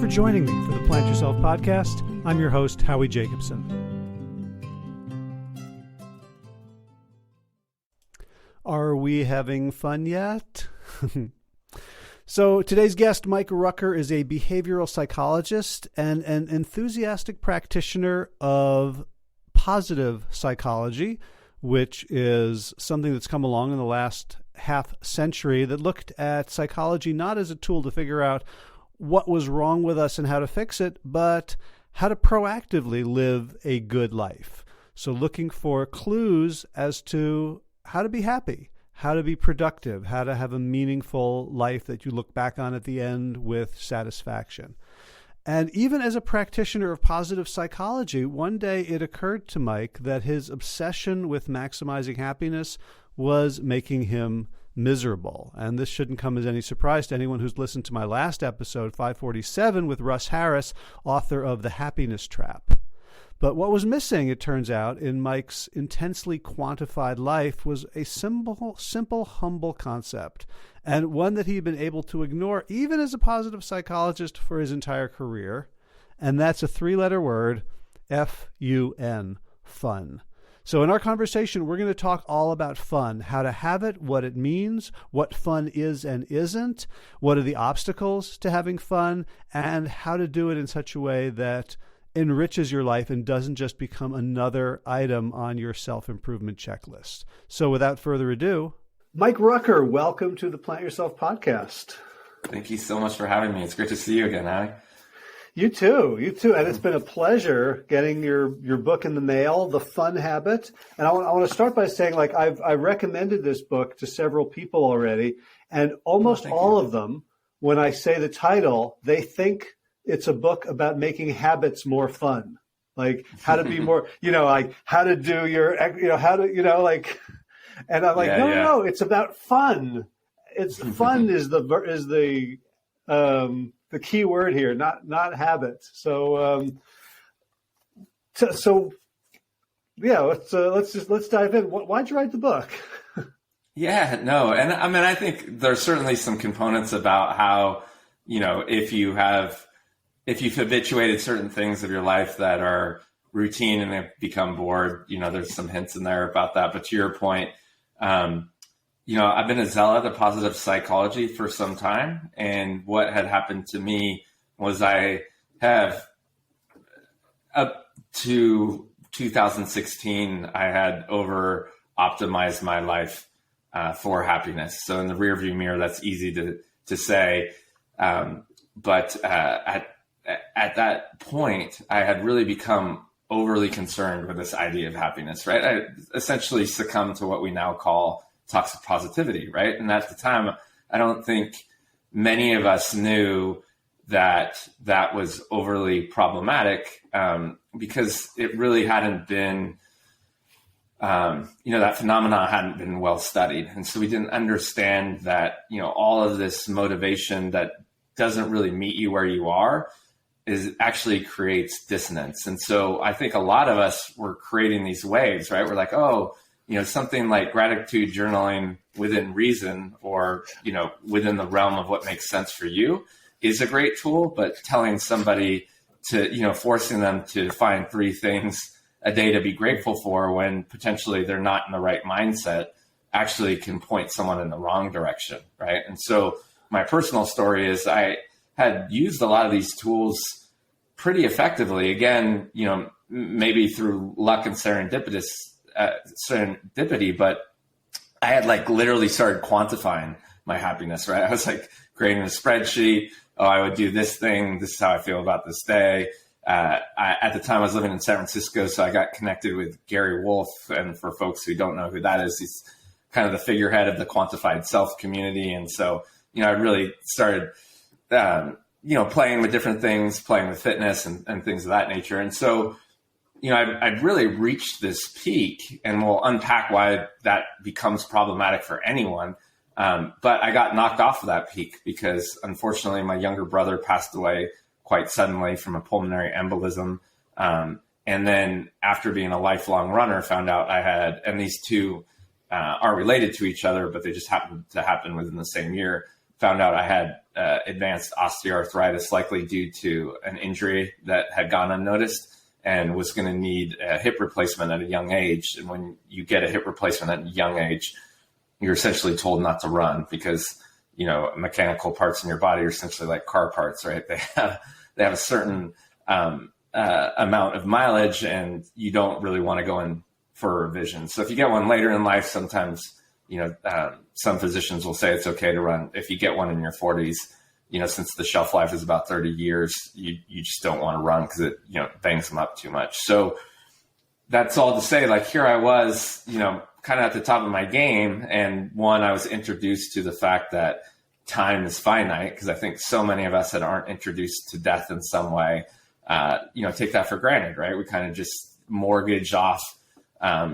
for joining me for the Plant Yourself podcast. I'm your host, Howie Jacobson. Are we having fun yet? So today's guest, Mike Rucker, is a behavioral psychologist and an enthusiastic practitioner of positive psychology, which is something that's come along in the last half century that looked at psychology not as a tool to figure out what was wrong with us and how to fix it, but how to proactively live a good life. So looking for clues as to how to be happy, how to be productive, how to have a meaningful life that you look back on at the end with satisfaction. And even as a practitioner of positive psychology, one day it occurred to Mike that his obsession with maximizing happiness was making him miserable. And this shouldn't come as any surprise to anyone who's listened to my last episode, 547, with Russ Harris, author of The Happiness Trap. But what was missing, it turns out, in Mike's intensely quantified life was a simple, humble concept, and one that he'd been able to ignore even as a positive psychologist for his entire career. And that's a three-letter word, F-U-N, fun. So in our conversation, we're going to talk all about fun, how to have it, what it means, what fun is and isn't, what are the obstacles to having fun, and how to do it in such a way that enriches your life and doesn't just become another item on your self-improvement checklist. So without further ado, Mike Rucker, welcome to the Plant Yourself podcast. Thank you so much for having me. It's great to see you again, Howie. You too. And it's been a pleasure getting your book in the mail, The Fun Habit. And I want to start by saying, I recommended this book to several people already, and almost all of them, when I say the title, they think it's a book about making habits more fun, like how to be more, like how to do your, and I'm like, no, it's about fun. It's fun is the key word here, not habits. So let's dive in. Why'd you write the book? Yeah, no, and I mean, I think there's certainly some components about how, if you've habituated certain things of your life that are routine and they've become bored, there's some hints in there about that. But to your point, I've been a zealot of positive psychology for some time. And what had happened to me was I have, up to 2016, I had over optimized my life for happiness. So in the rearview mirror, that's easy to say. But at that point, I had really become overly concerned with this idea of happiness, right? I essentially succumbed to what we now call toxic positivity, right? And at the time, I don't think many of us knew that that was overly problematic because it really hadn't been, that phenomenon hadn't been well studied. And so we didn't understand that, all of this motivation that doesn't really meet you where you are actually creates dissonance. And so I think a lot of us were creating these waves, right? We're like, something like gratitude journaling within reason or, within the realm of what makes sense for you is a great tool, but telling somebody to, forcing them to find 3 things a day to be grateful for when potentially they're not in the right mindset actually can point someone in the wrong direction, right? And so my personal story is I had used a lot of these tools pretty effectively, again, maybe through luck and serendipity, but I had literally started quantifying my happiness, right? I was creating a spreadsheet. Oh, I would do this thing. This is how I feel about this day. At the time I was living in San Francisco, so I got connected with Gary Wolf. And for folks who don't know who that is, he's kind of the figurehead of the quantified self community. And so, I really started, playing with different things, playing with fitness and things of that nature. And so, I'd really reached this peak, and we'll unpack why that becomes problematic for anyone. But I got knocked off of that peak because, unfortunately, my younger brother passed away quite suddenly from a pulmonary embolism. And then after being a lifelong runner, found out I had, and these two are related to each other, but they just happened to happen within the same year. found out I had advanced osteoarthritis, likely due to an injury that had gone unnoticed, and was going to need a hip replacement at a young age. And when you get a hip replacement at a young age, you're essentially told not to run because, mechanical parts in your body are essentially like car parts, right? They have a certain amount of mileage, and you don't really want to go in for a revision. So if you get one later in life, sometimes, some physicians will say it's okay to run. If you get one in your 40s, since the shelf life is about 30 years, you just don't want to run because it, bangs them up too much. So that's all to say, like, here I was, kind of at the top of my game. And one, I was introduced to the fact that time is finite, because I think so many of us that aren't introduced to death in some way, take that for granted, right? We kind of just mortgage off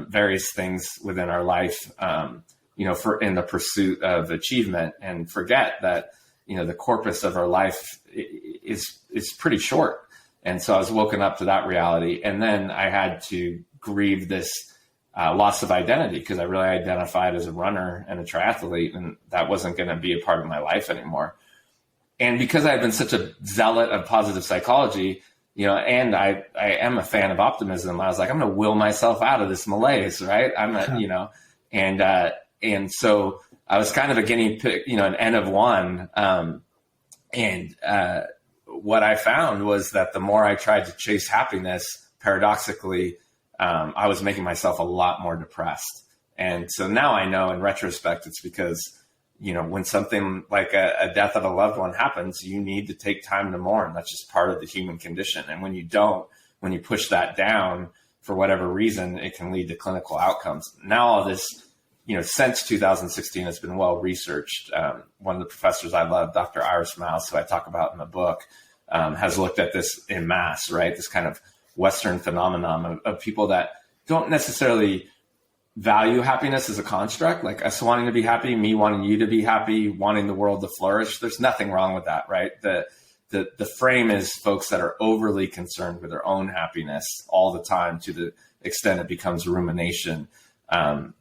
various things within our life, for in the pursuit of achievement, and forget that, the corpus of our life is pretty short. And so I was woken up to that reality. And then I had to grieve this loss of identity, because I really identified as a runner and a triathlete, and that wasn't going to be a part of my life anymore. And because I had been such a zealot of positive psychology, and I am a fan of optimism, I was like, I'm going to will myself out of this malaise, right? And so I was kind of a guinea pig, an N of one. What I found was that the more I tried to chase happiness, paradoxically, I was making myself a lot more depressed. And so now I know in retrospect, it's because, when something like a death of a loved one happens, you need to take time to mourn. That's just part of the human condition. And when you don't, when you push that down for whatever reason, it can lead to clinical outcomes. Now all this, since 2016 has been well researched. One of the professors I love, Dr. Iris Mouse, who I talk about in the book, has looked at this en masse, right? This kind of Western phenomenon of people that don't necessarily value happiness as a construct, like us wanting to be happy, me wanting you to be happy, wanting the world to flourish. There's nothing wrong with that, right? The frame is folks that are overly concerned with their own happiness all the time, to the extent it becomes rumination,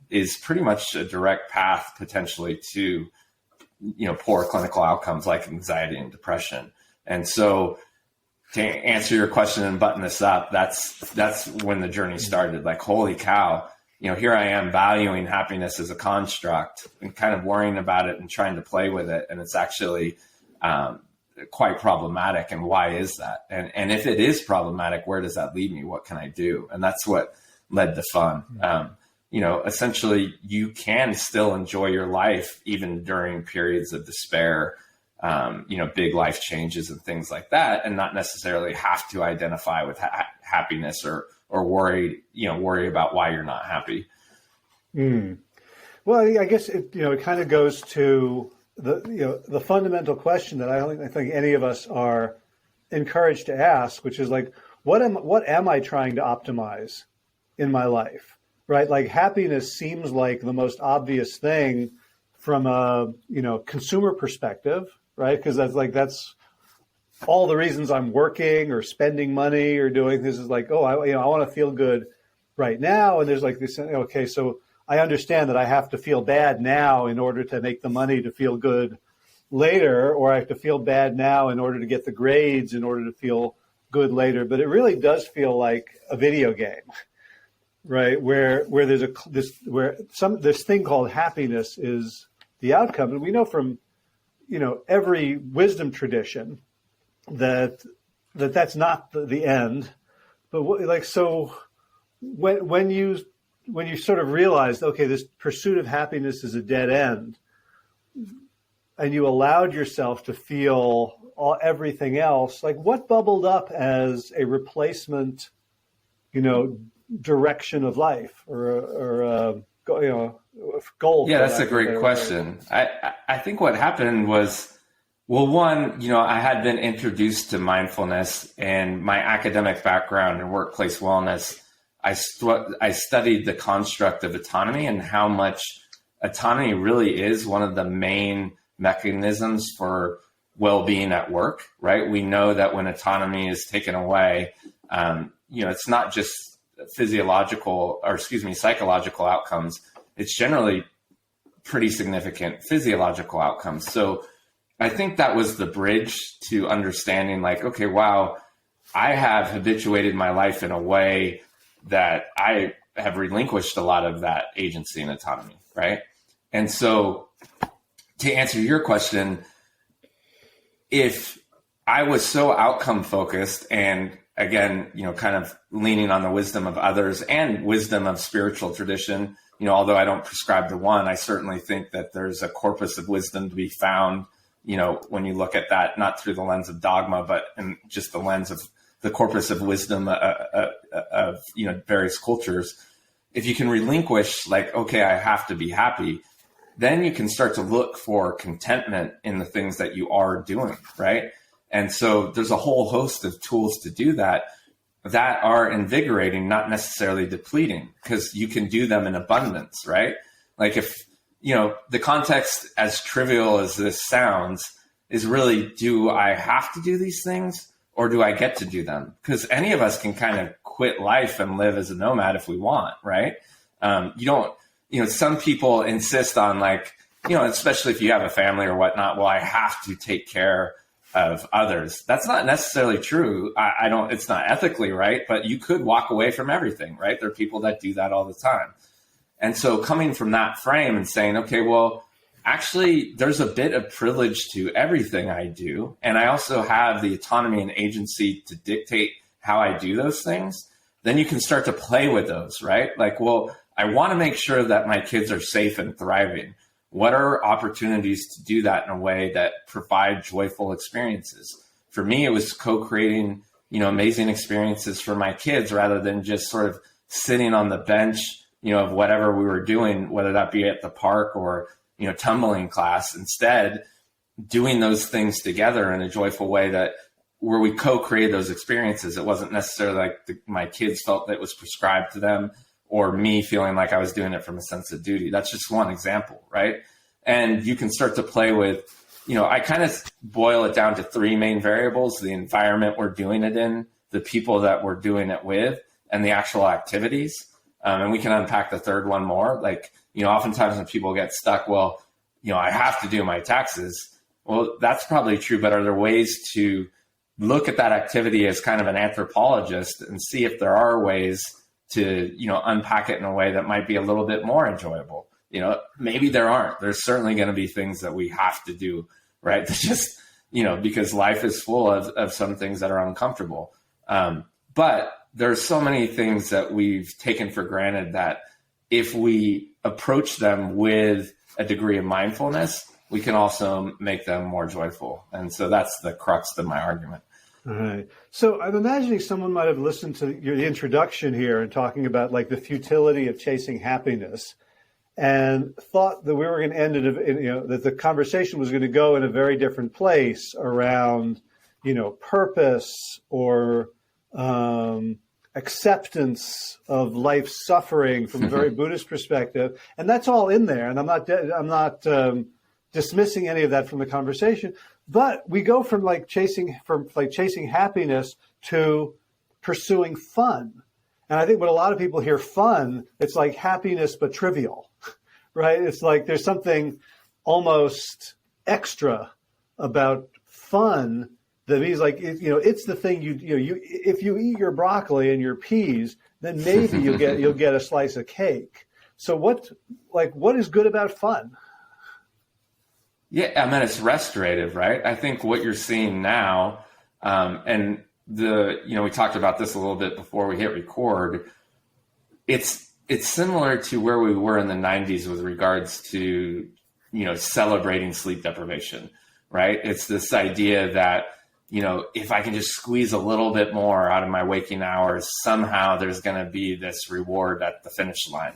is pretty much a direct path potentially to, poor clinical outcomes like anxiety and depression. And so to answer your question and button this up, that's when the journey started. Like, holy cow, here I am valuing happiness as a construct and kind of worrying about it and trying to play with it. And it's actually quite problematic. And why is that? And if it is problematic, where does that lead me? What can I do? And that's what led to fun. Essentially you can still enjoy your life even during periods of despair, big life changes and things like that, and not necessarily have to identify with happiness or worry about why you're not happy. Well, I guess it kind of goes to the fundamental question that I think any of us are encouraged to ask, which is like, what am I trying to optimize in my life? Right? Like, happiness seems like the most obvious thing from a, consumer perspective, right? Because that's all the reasons I'm working or spending money or doing this is like, I want to feel good right now. And there's like this, okay, so I understand that I have to feel bad now in order to make the money to feel good later, or I have to feel bad now in order to get the grades in order to feel good later. But it really does feel like a video game. Right, where there's this thing called happiness is the outcome, and we know from every wisdom tradition that that's not the end. But when you sort of realized, okay, this pursuit of happiness is a dead end, and you allowed yourself to feel everything else, like, what bubbled up as a replacement, direction of life or goal? Yeah, that's a great question. I think what happened was, well, one, I had been introduced to mindfulness, and my academic background in workplace wellness, I studied the construct of autonomy and how much autonomy really is one of the main mechanisms for well-being at work, right? We know that when autonomy is taken away, it's not just psychological outcomes. It's generally pretty significant physiological outcomes. So, I think that was the bridge to understanding like, okay, wow, I have habituated my life in a way that I have relinquished a lot of that agency and autonomy, right? And so to answer your question, if I was so outcome focused and again, kind of leaning on the wisdom of others and wisdom of spiritual tradition, although I don't prescribe to one, I certainly think that there's a corpus of wisdom to be found, when you look at that, not through the lens of dogma, but in just the lens of the corpus of wisdom of various cultures. If you can relinquish like, okay, I have to be happy, then you can start to look for contentment in the things that you are doing, right? And so there's a whole host of tools to do that are invigorating, not necessarily depleting, because you can do them in abundance, right? Like if, the context, as trivial as this sounds, is really, do I have to do these things or do I get to do them? Because any of us can kind of quit life and live as a nomad if we want, right? Some people insist on like, especially if you have a family or whatnot, well, I have to take care of others. That's not necessarily true. It's not ethically right, but you could walk away from everything, right? There are people that do that all the time. And so coming from that frame and saying, okay, well, actually there's a bit of privilege to everything I do. And I also have the autonomy and agency to dictate how I do those things. Then you can start to play with those, right? Like, well, I want to make sure that my kids are safe and thriving. What are opportunities to do that in a way that provide joyful experiences? For me, it was co-creating, amazing experiences for my kids rather than just sort of sitting on the bench, of whatever we were doing, whether that be at the park or, tumbling class. Instead, doing those things together in a joyful way where we co-create those experiences. It wasn't necessarily like my kids felt that it was prescribed to them, or me feeling like I was doing it from a sense of duty. That's just one example, right? And you can start to play with, I kind of boil it down to three main variables: the environment we're doing it in, the people that we're doing it with, and the actual activities. And we can unpack the third one more. Like, oftentimes when people get stuck, well, I have to do my taxes. Well, that's probably true, but are there ways to look at that activity as kind of an anthropologist and see if there are ways to, unpack it in a way that might be a little bit more enjoyable? Maybe there aren't. There's certainly going to be things that we have to do, right? Just, because life is full of some things that are uncomfortable. But there's so many things that we've taken for granted that if we approach them with a degree of mindfulness, we can also make them more joyful. And so that's the crux of my argument. All right. So I'm imagining someone might have listened to your introduction here and talking about like the futility of chasing happiness, and thought that we were going to end it, that the conversation was going to go in a very different place around, purpose or acceptance of life's suffering from a very Buddhist perspective. And that's all in there. And I'm not dismissing any of that from the conversation. But we go from chasing happiness to pursuing fun. And I think when a lot of people hear fun, it's like happiness, but trivial, right? It's like there's something almost extra about fun that means it's the thing if you eat your broccoli and your peas, then maybe you'll get a slice of cake. So what is good about fun? Yeah, I mean, it's restorative, right? I think what you're seeing now, and we talked about this a little bit before we hit record. It's similar to where we were in the 90s with regards to, celebrating sleep deprivation, right? It's this idea that, if I can just squeeze a little bit more out of my waking hours, somehow there's going to be this reward at the finish line.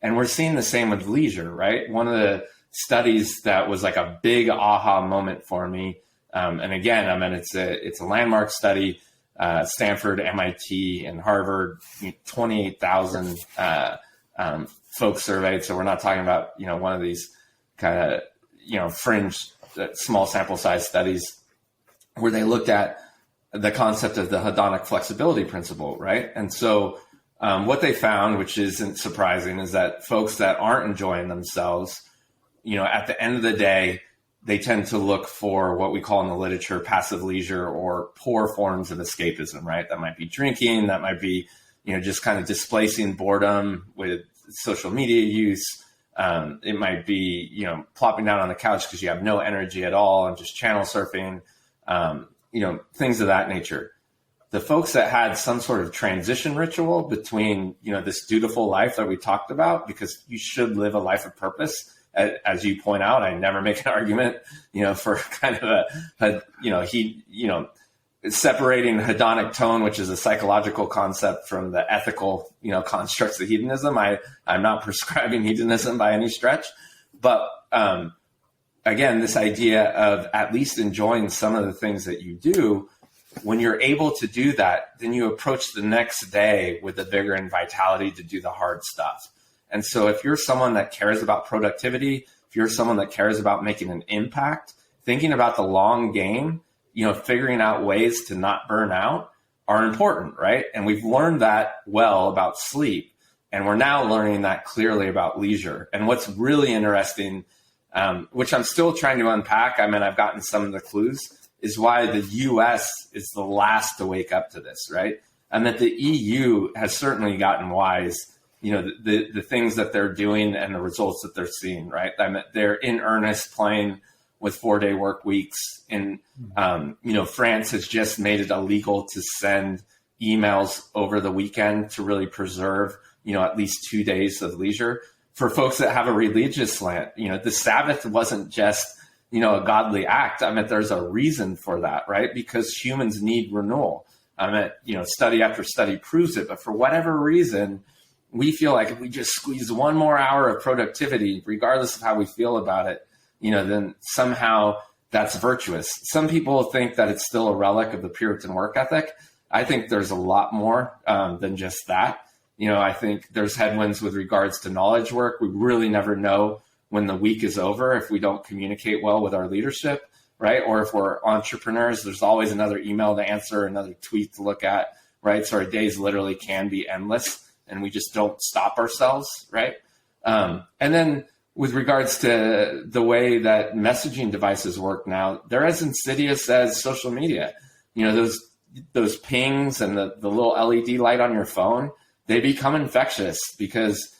And we're seeing the same with leisure, right? One of the studies that was like a big aha moment for me. And again, I mean, it's a landmark study, Stanford, MIT, and Harvard, 28,000 folks surveyed. So we're not talking about, one of these kind of, fringe, small sample size studies where they looked at the concept of the hedonic flexibility principle, right? And so what they found, which isn't surprising, is that folks that aren't enjoying themselves, at the end of the day, they tend to look for what we call in the literature passive leisure or poor forms of escapism, right? That might be drinking, that might be, just kind of displacing boredom with social media use. It might be, plopping down on the couch because you have no energy at all and just channel surfing, things of that nature. The folks that had some sort of transition ritual between, this dutiful life that we talked about, because you should live a life of purpose. As you point out, I never make an argument, for kind of separating hedonic tone, which is a psychological concept, from the ethical, constructs of hedonism. I'm not prescribing hedonism by any stretch, but again, this idea of at least enjoying some of the things that you do. When you're able to do that, then you approach the next day with the vigor and vitality to do the hard stuff. And so if you're someone that cares about productivity, if you're someone that cares about making an impact, thinking about the long game, figuring out ways to not burn out are important, right? And we've learned that well about sleep. And we're now learning that clearly about leisure. And what's really interesting, which I'm still trying to unpack, I've gotten some of the clues, is why the US is the last to wake up to this, right? And that the EU has certainly gotten wise, the things that they're doing and the results that they're seeing, right? They're in earnest playing with 4-day work weeks. And, France has just made it illegal to send emails over the weekend to really preserve, at least 2 days of leisure. For folks that have a religious slant, the Sabbath wasn't just, a godly act. There's a reason for that, right? Because humans need renewal. Study after study proves it. But for whatever reason, we feel like if we just squeeze one more hour of productivity, regardless of how we feel about it, then somehow that's virtuous. Some people think that it's still a relic of the Puritan work ethic. I think there's a lot more than just that. I think there's headwinds with regards to knowledge work. We really never know when the week is over if we don't communicate well with our leadership, right? Or if we're entrepreneurs, there's always another email to answer, another tweet to look at, right? So our days literally can be endless and we just don't stop ourselves, right? And then with regards to the way that messaging devices work now, they're as insidious as social media. Those pings and the little LED light on your phone, they become infectious because,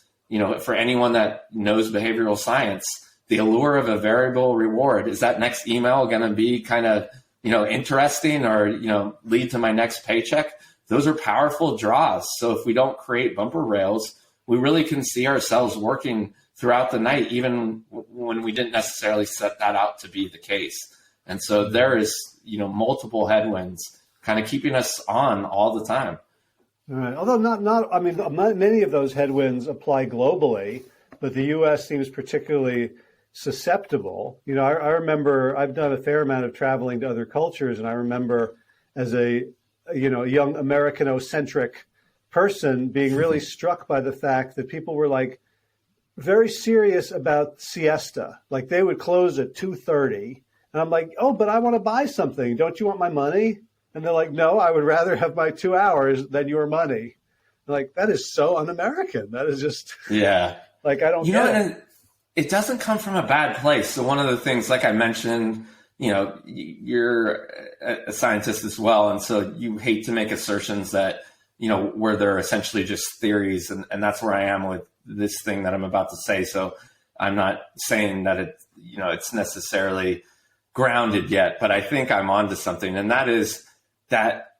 for anyone that knows behavioral science, the allure of a variable reward, is that next email going to be kind of, interesting or, lead to my next paycheck? Those are powerful draws. So if we don't create bumper rails, we really can see ourselves working throughout the night, even when we didn't necessarily set that out to be the case. And so there is, multiple headwinds kind of keeping us on all the time. All right. Although many of those headwinds apply globally, but the U.S. seems particularly susceptible. I remember I've done a fair amount of traveling to other cultures, and I remember as a young Americanocentric person being really struck by the fact that people were like very serious about siesta. Like they would close at 2:30, and I'm like, oh, but I want to buy something. Don't you want my money? And they're like, no, I would rather have my 2 hours than your money. I'm like, that is so un-American. That is just, yeah. Like, I don't get it. And it doesn't come from a bad place. So one of the things, like I mentioned, you're a scientist as well. And so you hate to make assertions that, where they're essentially just theories. And that's where I am with this thing that I'm about to say. So I'm not saying that it's necessarily grounded yet, but I think I'm onto something. And that is that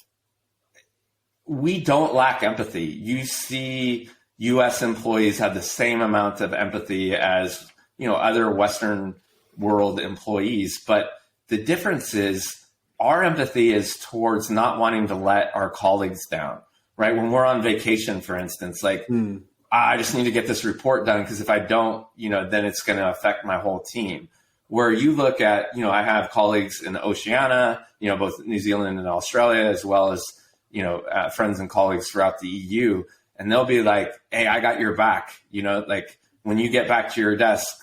we don't lack empathy. You see U.S. employees have the same amount of empathy as, other Western world employees. But the difference is our empathy is towards not wanting to let our colleagues down, right? When we're on vacation, for instance, I just need to get this report done because if I don't, then it's going to affect my whole team. Where you look at, I have colleagues in Oceania, both New Zealand and Australia, as well as, friends and colleagues throughout the EU. And they'll be like, hey, I got your back. Like when you get back to your desk,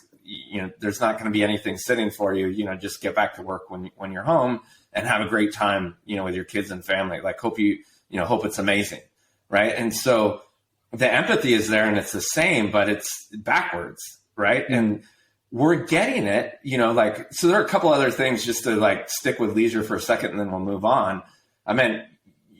there's not going to be anything sitting for you. Just get back to work when you're home and have a great time, with your kids and family. Like hope it's amazing. Right. And so the empathy is there and it's the same, but it's backwards. Right. And we're getting it, like, so there are a couple other things just to like stick with leisure for a second and then we'll move on. I mean,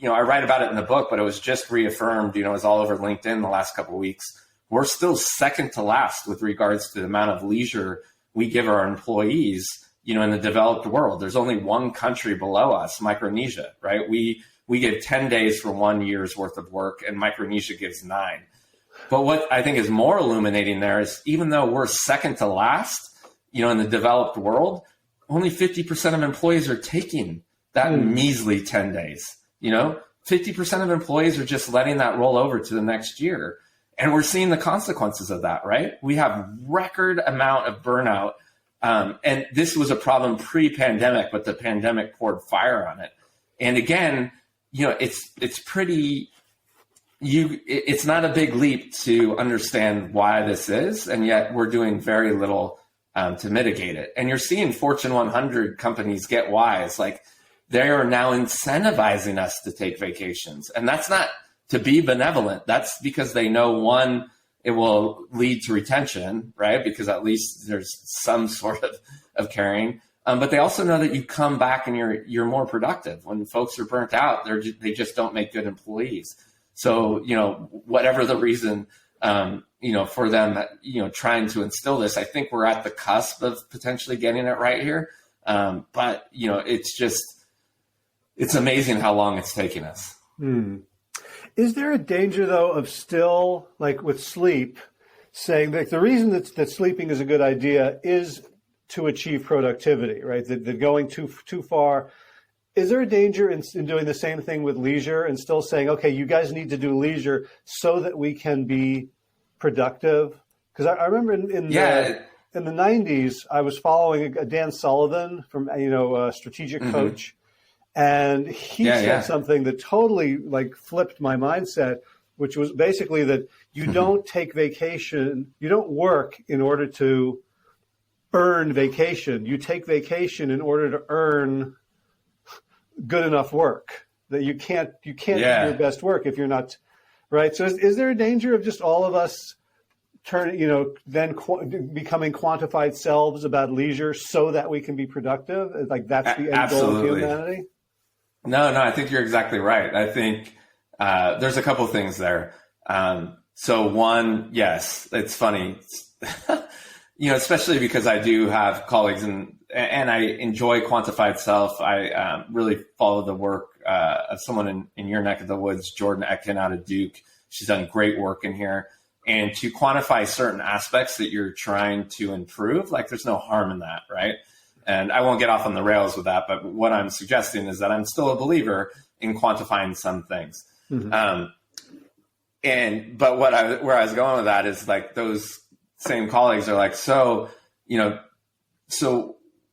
I write about it in the book, but it was just reaffirmed, it was all over LinkedIn the last couple of weeks. We're still second to last with regards to the amount of leisure we give our employees, in the developed world. There's only one country below us, Micronesia, right? We give 10 days for 1 year's worth of work, and Micronesia gives 9. But what I think is more illuminating there is even though we're second to last, in the developed world, only 50% of employees are taking that measly 10 days. 50% of employees are just letting that roll over to the next year. And we're seeing the consequences of that, right? We have record amount of burnout. And this was a problem pre-pandemic, but the pandemic poured fire on it. And again, it's pretty, it's not a big leap to understand why this is, and yet we're doing very little to mitigate it. And you're seeing Fortune 100 companies get wise. Like, they are now incentivizing us to take vacations. And that's not to be benevolent. That's because they know, one, it will lead to retention, right? Because at least there's some sort of caring. But they also know that you come back and you're more productive. When folks are burnt out, they just don't make good employees. So, whatever the reason, for them, trying to instill this, I think we're at the cusp of potentially getting it right here. But, it's amazing how long it's taking us. Is there a danger, though, of still, like with sleep, saying that the reason that sleeping is a good idea is to achieve productivity, right? That going too far. Is there a danger in doing the same thing with leisure and still saying, okay, you guys need to do leisure so that we can be productive? Because I remember in the 90s, I was following a Dan Sullivan from, a strategic coach. And he said something that totally flipped my mindset, which was basically that you don't take vacation, you don't work in order to earn vacation. You take vacation in order to earn good enough work. That you can't do your best work if you're not, right? So is there a danger of just all of us becoming quantified selves about leisure so that we can be productive? Like that's the end goal of humanity? No, I think you're exactly right. I think there's a couple of things there. So one, yes, it's funny, especially because I do have colleagues and I enjoy quantified self. I really follow the work of someone in your neck of the woods, Jordan Etkin out of Duke. She's done great work in here. And to quantify certain aspects that you're trying to improve, there's no harm in that, right? And I won't get off on the rails with that, but what I'm suggesting is that I'm still a believer in quantifying some things. But where I was going with that is those same colleagues are so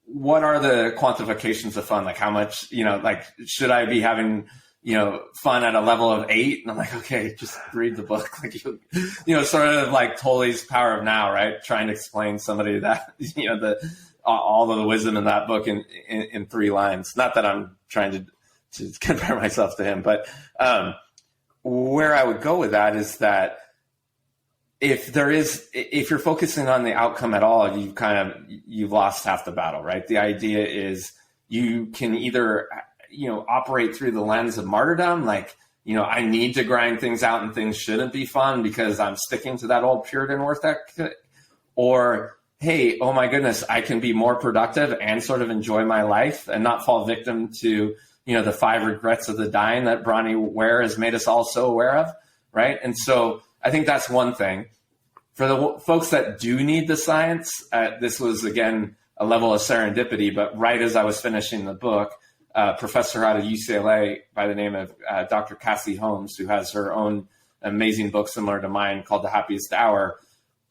what are the quantifications of fun? How much, should I be having, fun at a level of 8? And I'm okay, just read the book. Sort of Tully's Power of Now, right? Trying to explain somebody that, all of the wisdom in that book in 3 lines. Not that I'm trying to compare myself to him, but where I would go with that is that if you're focusing on the outcome at all, you've lost half the battle, right? The idea is you can either, operate through the lens of martyrdom, I need to grind things out and things shouldn't be fun because I'm sticking to that old Puritan work ethic, or hey, oh my goodness, I can be more productive and sort of enjoy my life and not fall victim to, the 5 regrets of the dying that Bronnie Ware has made us all so aware of, right? And so I think that's one thing. For the folks that do need the science, this was, again, a level of serendipity, but right as I was finishing the book, a professor out of UCLA by the name of Dr. Cassie Holmes, who has her own amazing book similar to mine called The Happiest Hour,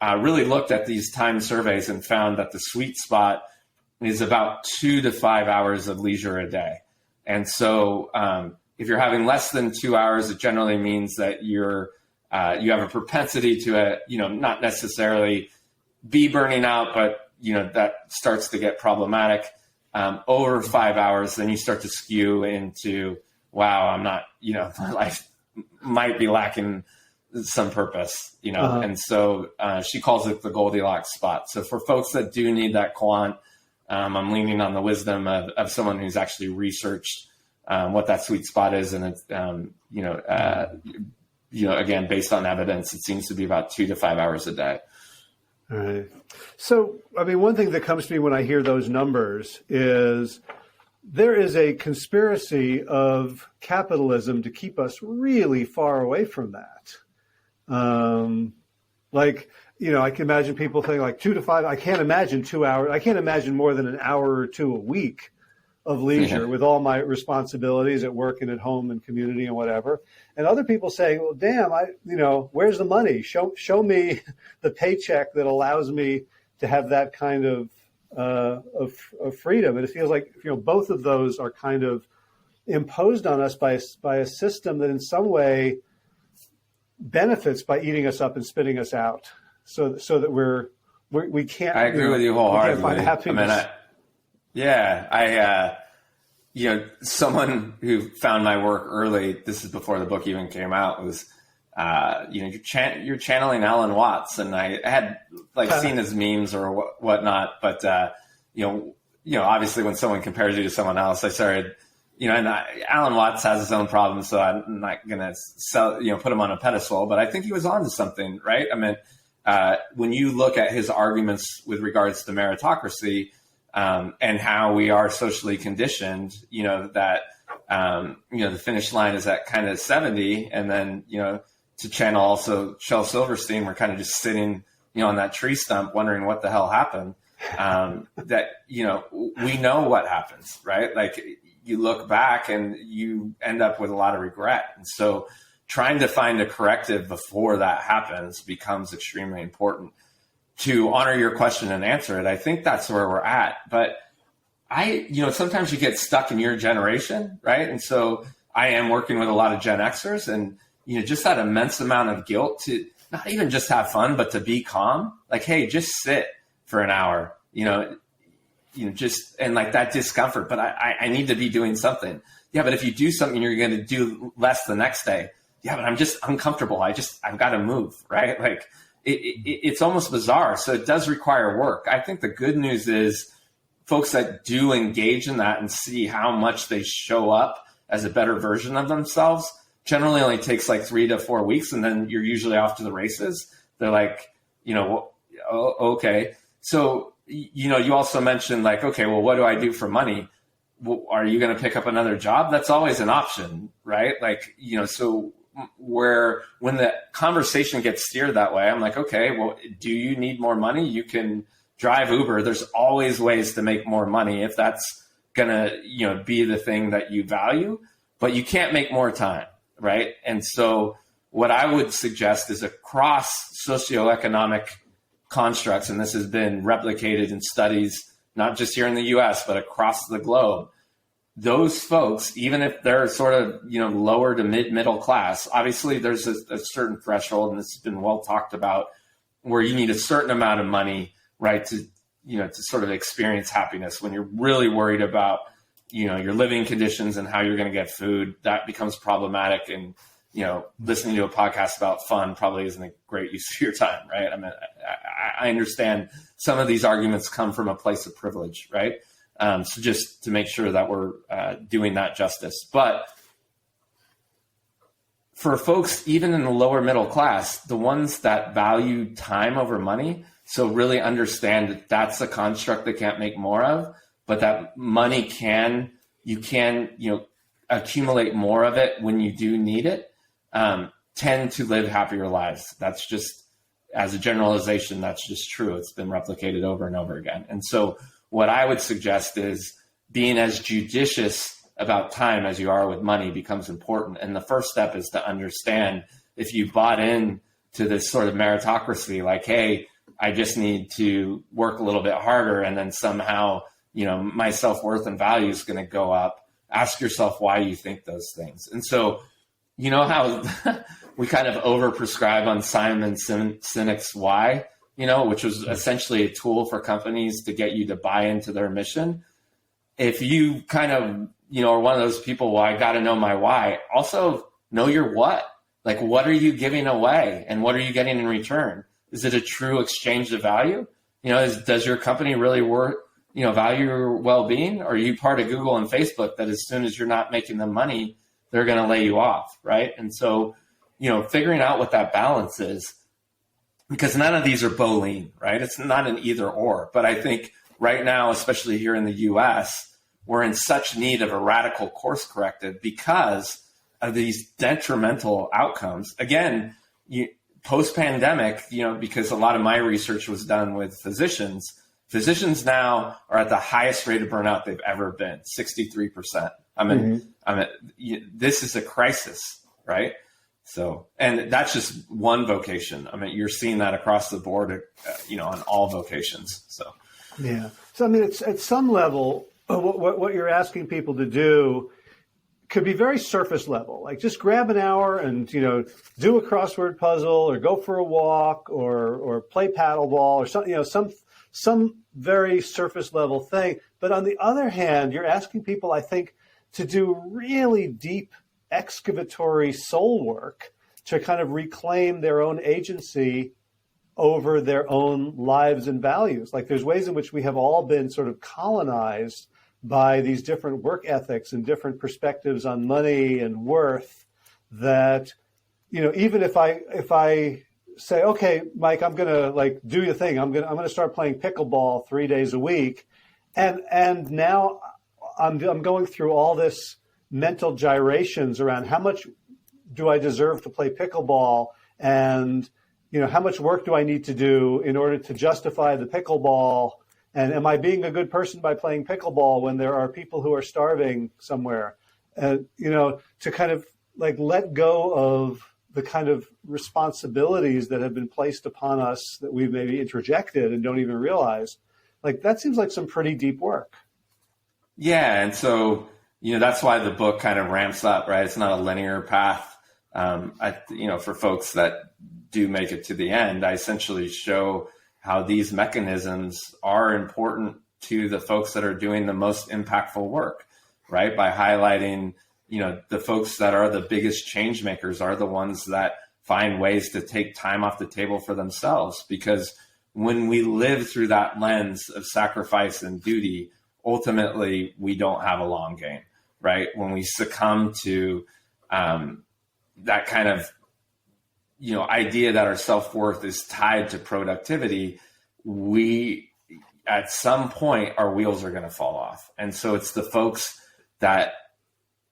really looked at these time surveys and found that the sweet spot is about 2 to 5 hours of leisure a day. And so if you're having less than 2 hours, it generally means that you have a propensity to, not necessarily be burning out, but, that starts to get problematic. Over 5 hours, then you start to skew into, wow, I'm not, my life might be lacking some purpose, and so she calls it the Goldilocks spot. So for folks that do need that quant, I'm leaning on the wisdom of someone who's actually researched what that sweet spot is, and it's again, based on evidence, it seems to be about 2 to 5 hours a day. All right. So, I mean, one thing that comes to me when I hear those numbers is there is a conspiracy of capitalism to keep us really far away from that. I can imagine people think like 2 to 5. I can't imagine 2 hours. I can't imagine more than an hour or two a week of leisure with all my responsibilities at work and at home and community and whatever. And other people say, well, damn, where's the money? Show me the paycheck that allows me to have that kind of freedom. And it feels like, both of those are kind of imposed on us by a system that in some way benefits by eating us up and spitting us out. So that we can't. I agree with you wholeheartedly. We can't find happiness. Someone who found my work early, this is before the book even came out, was, you're channeling Alan Watts. And I had seen his memes or whatnot, but, obviously when someone compares you to someone else, I started, and Alan Watts has his own problems, so I'm not going to put him on a pedestal, but I think he was onto something, right? I mean, when you look at his arguments with regards to meritocracy, and how we are socially conditioned, that, the finish line is at kind of 70. And then, to channel also Shel Silverstein, we're kind of just sitting, on that tree stump wondering what the hell happened. That, we know what happens, right? Like you look back and you end up with a lot of regret. And so trying to find a corrective before that happens becomes extremely important. To honor your question and answer it, I think that's where we're at. But sometimes you get stuck in your generation, right? And so I am working with a lot of Gen Xers, and, just that immense amount of guilt to not even just have fun, but to be calm. Like, hey, just sit for an hour, and like that discomfort. But I need to be doing something. Yeah, but if you do something, you're going to do less the next day. Yeah, but I'm just uncomfortable. I've got to move, right? Like, it's almost bizarre. So it does require work. I think the good news is folks that do engage in that and see how much they show up as a better version of themselves generally only takes like 3 to 4 weeks. And then you're usually off to the races. They're like, okay. So, you also mentioned like, okay, well, what do I do for money? Well, are you going to pick up another job? That's always an option, right? Like, so where when the conversation gets steered that way, I'm like, okay, well, do you need more money? You can drive Uber. There's always ways to make more money if that's gonna, be the thing that you value, but you can't make more time, right? And so what I would suggest is across socioeconomic constructs, and this has been replicated in studies, not just here in the US, but across the globe, those folks, even if they're sort of, lower to middle class, obviously there's a certain threshold, and this has been well talked about, where you need a certain amount of money, right, to sort of experience happiness. When you're really worried about, your living conditions and how you're going to get food, that becomes problematic. And, listening to a podcast about fun probably isn't a great use of your time, right? I mean, I understand some of these arguments come from a place of privilege, right? So just to make sure that we're doing that justice. But for folks, even in the lower middle class, the ones that value time over money, so really understand that that's a construct they can't make more of, but that money you can accumulate more of it when you do need it, tend to live happier lives. That's just, as a generalization, that's just true. It's been replicated over and over again. And so what I would suggest is being as judicious about time as you are with money becomes important. And the first step is to understand, if you bought in to this sort of meritocracy, like, hey, I just need to work a little bit harder and then somehow, my self-worth and value is going to go up. Ask yourself why you think those things. And so, how we kind of overprescribe on Simon Sinek's why, which was essentially a tool for companies to get you to buy into their mission. If you kind of, are one of those people, well, I got to know my why, also know your what. Like, what are you giving away and what are you getting in return? Is it a true exchange of value? Does your company really value your well-being? Or are you part of Google and Facebook that as soon as you're not making them money, they're going to lay you off, right? And so, figuring out what that balance is, because none of these are Boolean, right? It's not an either or. But I think right now, especially here in the US, we're in such need of a radical course corrective because of these detrimental outcomes. Again, post-pandemic, because a lot of my research was done with physicians. Physicians now are at the highest rate of burnout they've ever been, 63%. This is a crisis, right? So, and that's just one vocation. You're seeing that across the board, on all vocations. So, yeah. So, it's at some level, what you're asking people to do could be very surface level, like just grab an hour and, do a crossword puzzle or go for a walk or play paddleball or something, some very surface level thing. But on the other hand, you're asking people, I think, to do really deep excavatory soul work to kind of reclaim their own agency over their own lives and values. Like there's ways in which we have all been sort of colonized by these different work ethics and different perspectives on money and worth that, even if I say, okay, Mike, I'm going to do your thing. I'm going to start playing pickleball 3 days a week. And now I'm going through all this mental gyrations around how much do I deserve to play pickleball and, how much work do I need to do in order to justify the pickleball? And am I being a good person by playing pickleball when there are people who are starving somewhere? To kind of let go of the kind of responsibilities that have been placed upon us that we've maybe interjected and don't even realize. That seems like some pretty deep work. Yeah. And so, that's why the book kind of ramps up, right? It's not a linear path. For folks that do make it to the end, I essentially show how these mechanisms are important to the folks that are doing the most impactful work, right? By highlighting, the folks that are the biggest change makers are the ones that find ways to take time off the table for themselves. Because when we live through that lens of sacrifice and duty, ultimately we don't have a long game, right? When we succumb to that kind of idea that our self-worth is tied to productivity, we, at some point, our wheels are going to fall off. And so it's the folks that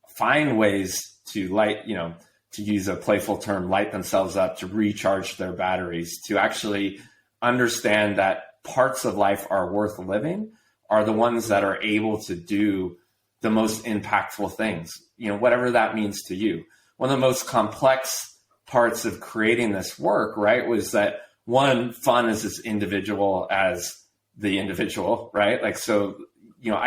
find ways to to use a playful term, light themselves up, to recharge their batteries, to actually understand that parts of life are worth living, are the ones that are able to do the most impactful things, whatever that means to you. One of the most complex parts of creating this work, right, was that one, fun is as individual as the individual, right? I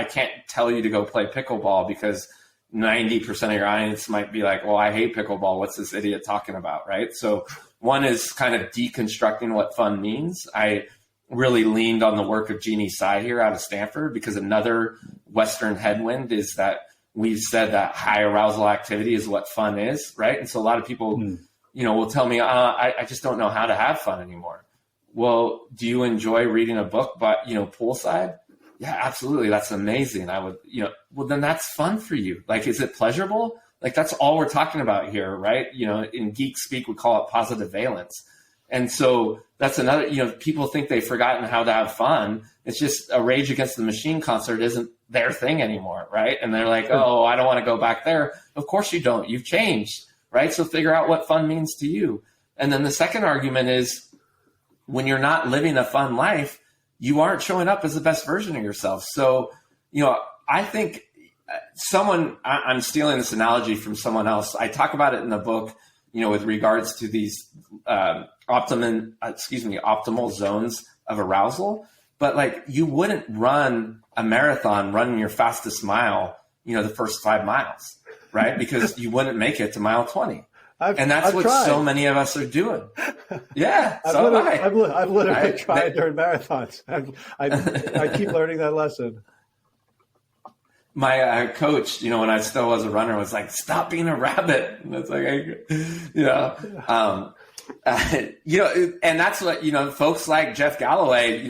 can't tell you to go play pickleball because 90% of your audience might be like, well, I hate pickleball. What's this idiot talking about, right? So one is kind of deconstructing what fun means. I really leaned on the work of Jeannie Tsai here out of Stanford, because another Western headwind is that we've said that high arousal activity is what fun is, right? And so a lot of people, will tell me, I just don't know how to have fun anymore. Well, do you enjoy reading a book, but, poolside? Yeah, absolutely. That's amazing. I would, well, then that's fun for you. Is it pleasurable? That's all we're talking about here, right? In geek speak, we call it positive valence. And so that's another, people think they've forgotten how to have fun. It's just a Rage Against the Machine concert isn't their thing anymore, right? And they're like, oh, I don't want to go back there. Of course you don't. You've changed, right? So figure out what fun means to you. And then the second argument is, when you're not living a fun life, you aren't showing up as the best version of yourself. So, I think I'm stealing this analogy from someone else. I talk about it in the book, with regards to these optimal zones of arousal. But you wouldn't run a marathon running your fastest mile, the first 5 miles, right? Because you wouldn't make it to mile 20. And that's what tried. So many of us are doing. Yeah, I've literally tried during marathons. I keep learning that lesson. my coach, when I still was a runner, was like, "Stop being a rabbit." And it's like, and that's what, folks like Jeff Galloway,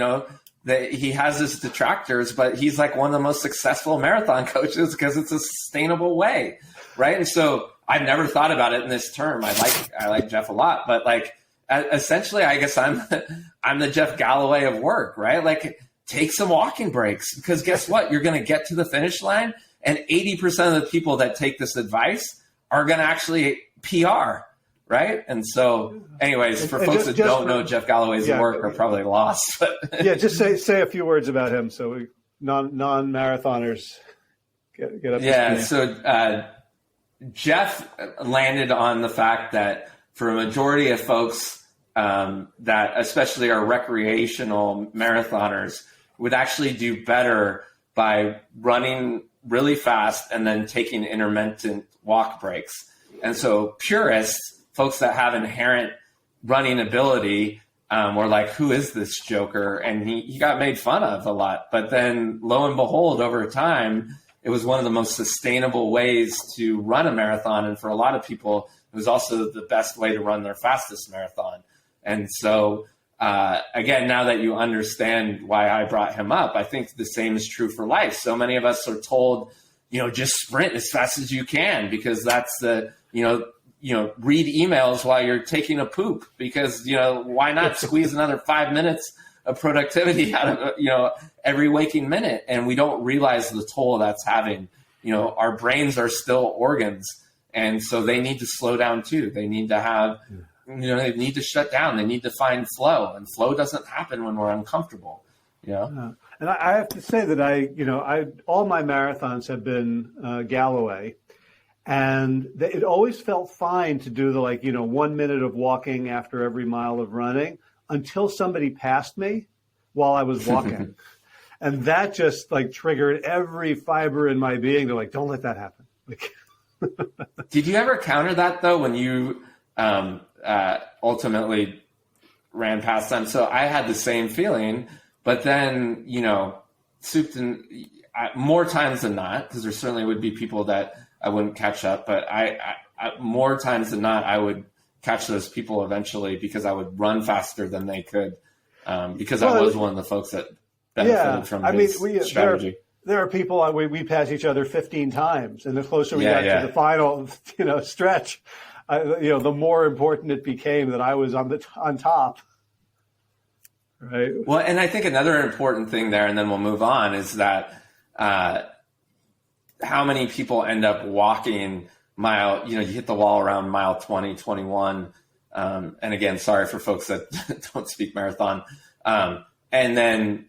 that he has his detractors, but he's like one of the most successful marathon coaches because it's a sustainable way. Right. And so I've never thought about it in this term. I like Jeff a lot, but like, essentially, I guess I'm the Jeff Galloway of work, right? Like, take some walking breaks, because guess what? You're going to get to the finish line, and 80% of the people that take this advice are going to actually PR, right? And so, anyways, for folks that don't know Jeff Galloway's work, are probably lost. But yeah, just say a few words about him, so we non-marathoners get up. Yeah, so Jeff landed on the fact that for a majority of folks that especially are recreational marathoners would actually do better by running really fast and then taking intermittent walk breaks. And so purists, folks that have inherent running ability, were like, who is this joker? And he got made fun of a lot. But then lo and behold, over time, it was one of the most sustainable ways to run a marathon. And for a lot of people, it was also the best way to run their fastest marathon. And so, again, now that you understand why I brought him up, I think the same is true for life. So many of us are told, just sprint as fast as you can, because that's the, read emails while you're taking a poop, because, why not squeeze another 5 minutes of productivity out of, every waking minute? And we don't realize the toll that's having. Our brains are still organs. And so they need to slow down too. They need to have, they need to shut down. They need to find flow, and flow doesn't happen when we're uncomfortable. And I have to say that all my marathons have been Galloway, and it always felt fine to do the 1 minute of walking after every mile of running until somebody passed me while I was walking, and that just triggered every fiber in my being to don't let that happen. Did you ever counter that though when you ultimately ran past them? So I had the same feeling, but then more times than not, because there certainly would be people that I wouldn't catch up, but I more times than not I would catch those people eventually, because I would run faster than they could, because I was one of the folks that benefited from his strategy. There are people we pass each other 15 times, and the closer we got to the final, stretch, the more important it became that I was on top. Right. Well, and I think another important thing there, and then we'll move on, is that how many people end up walking mile. You hit the wall around mile 20, 21. And again, sorry for folks that don't speak marathon. And then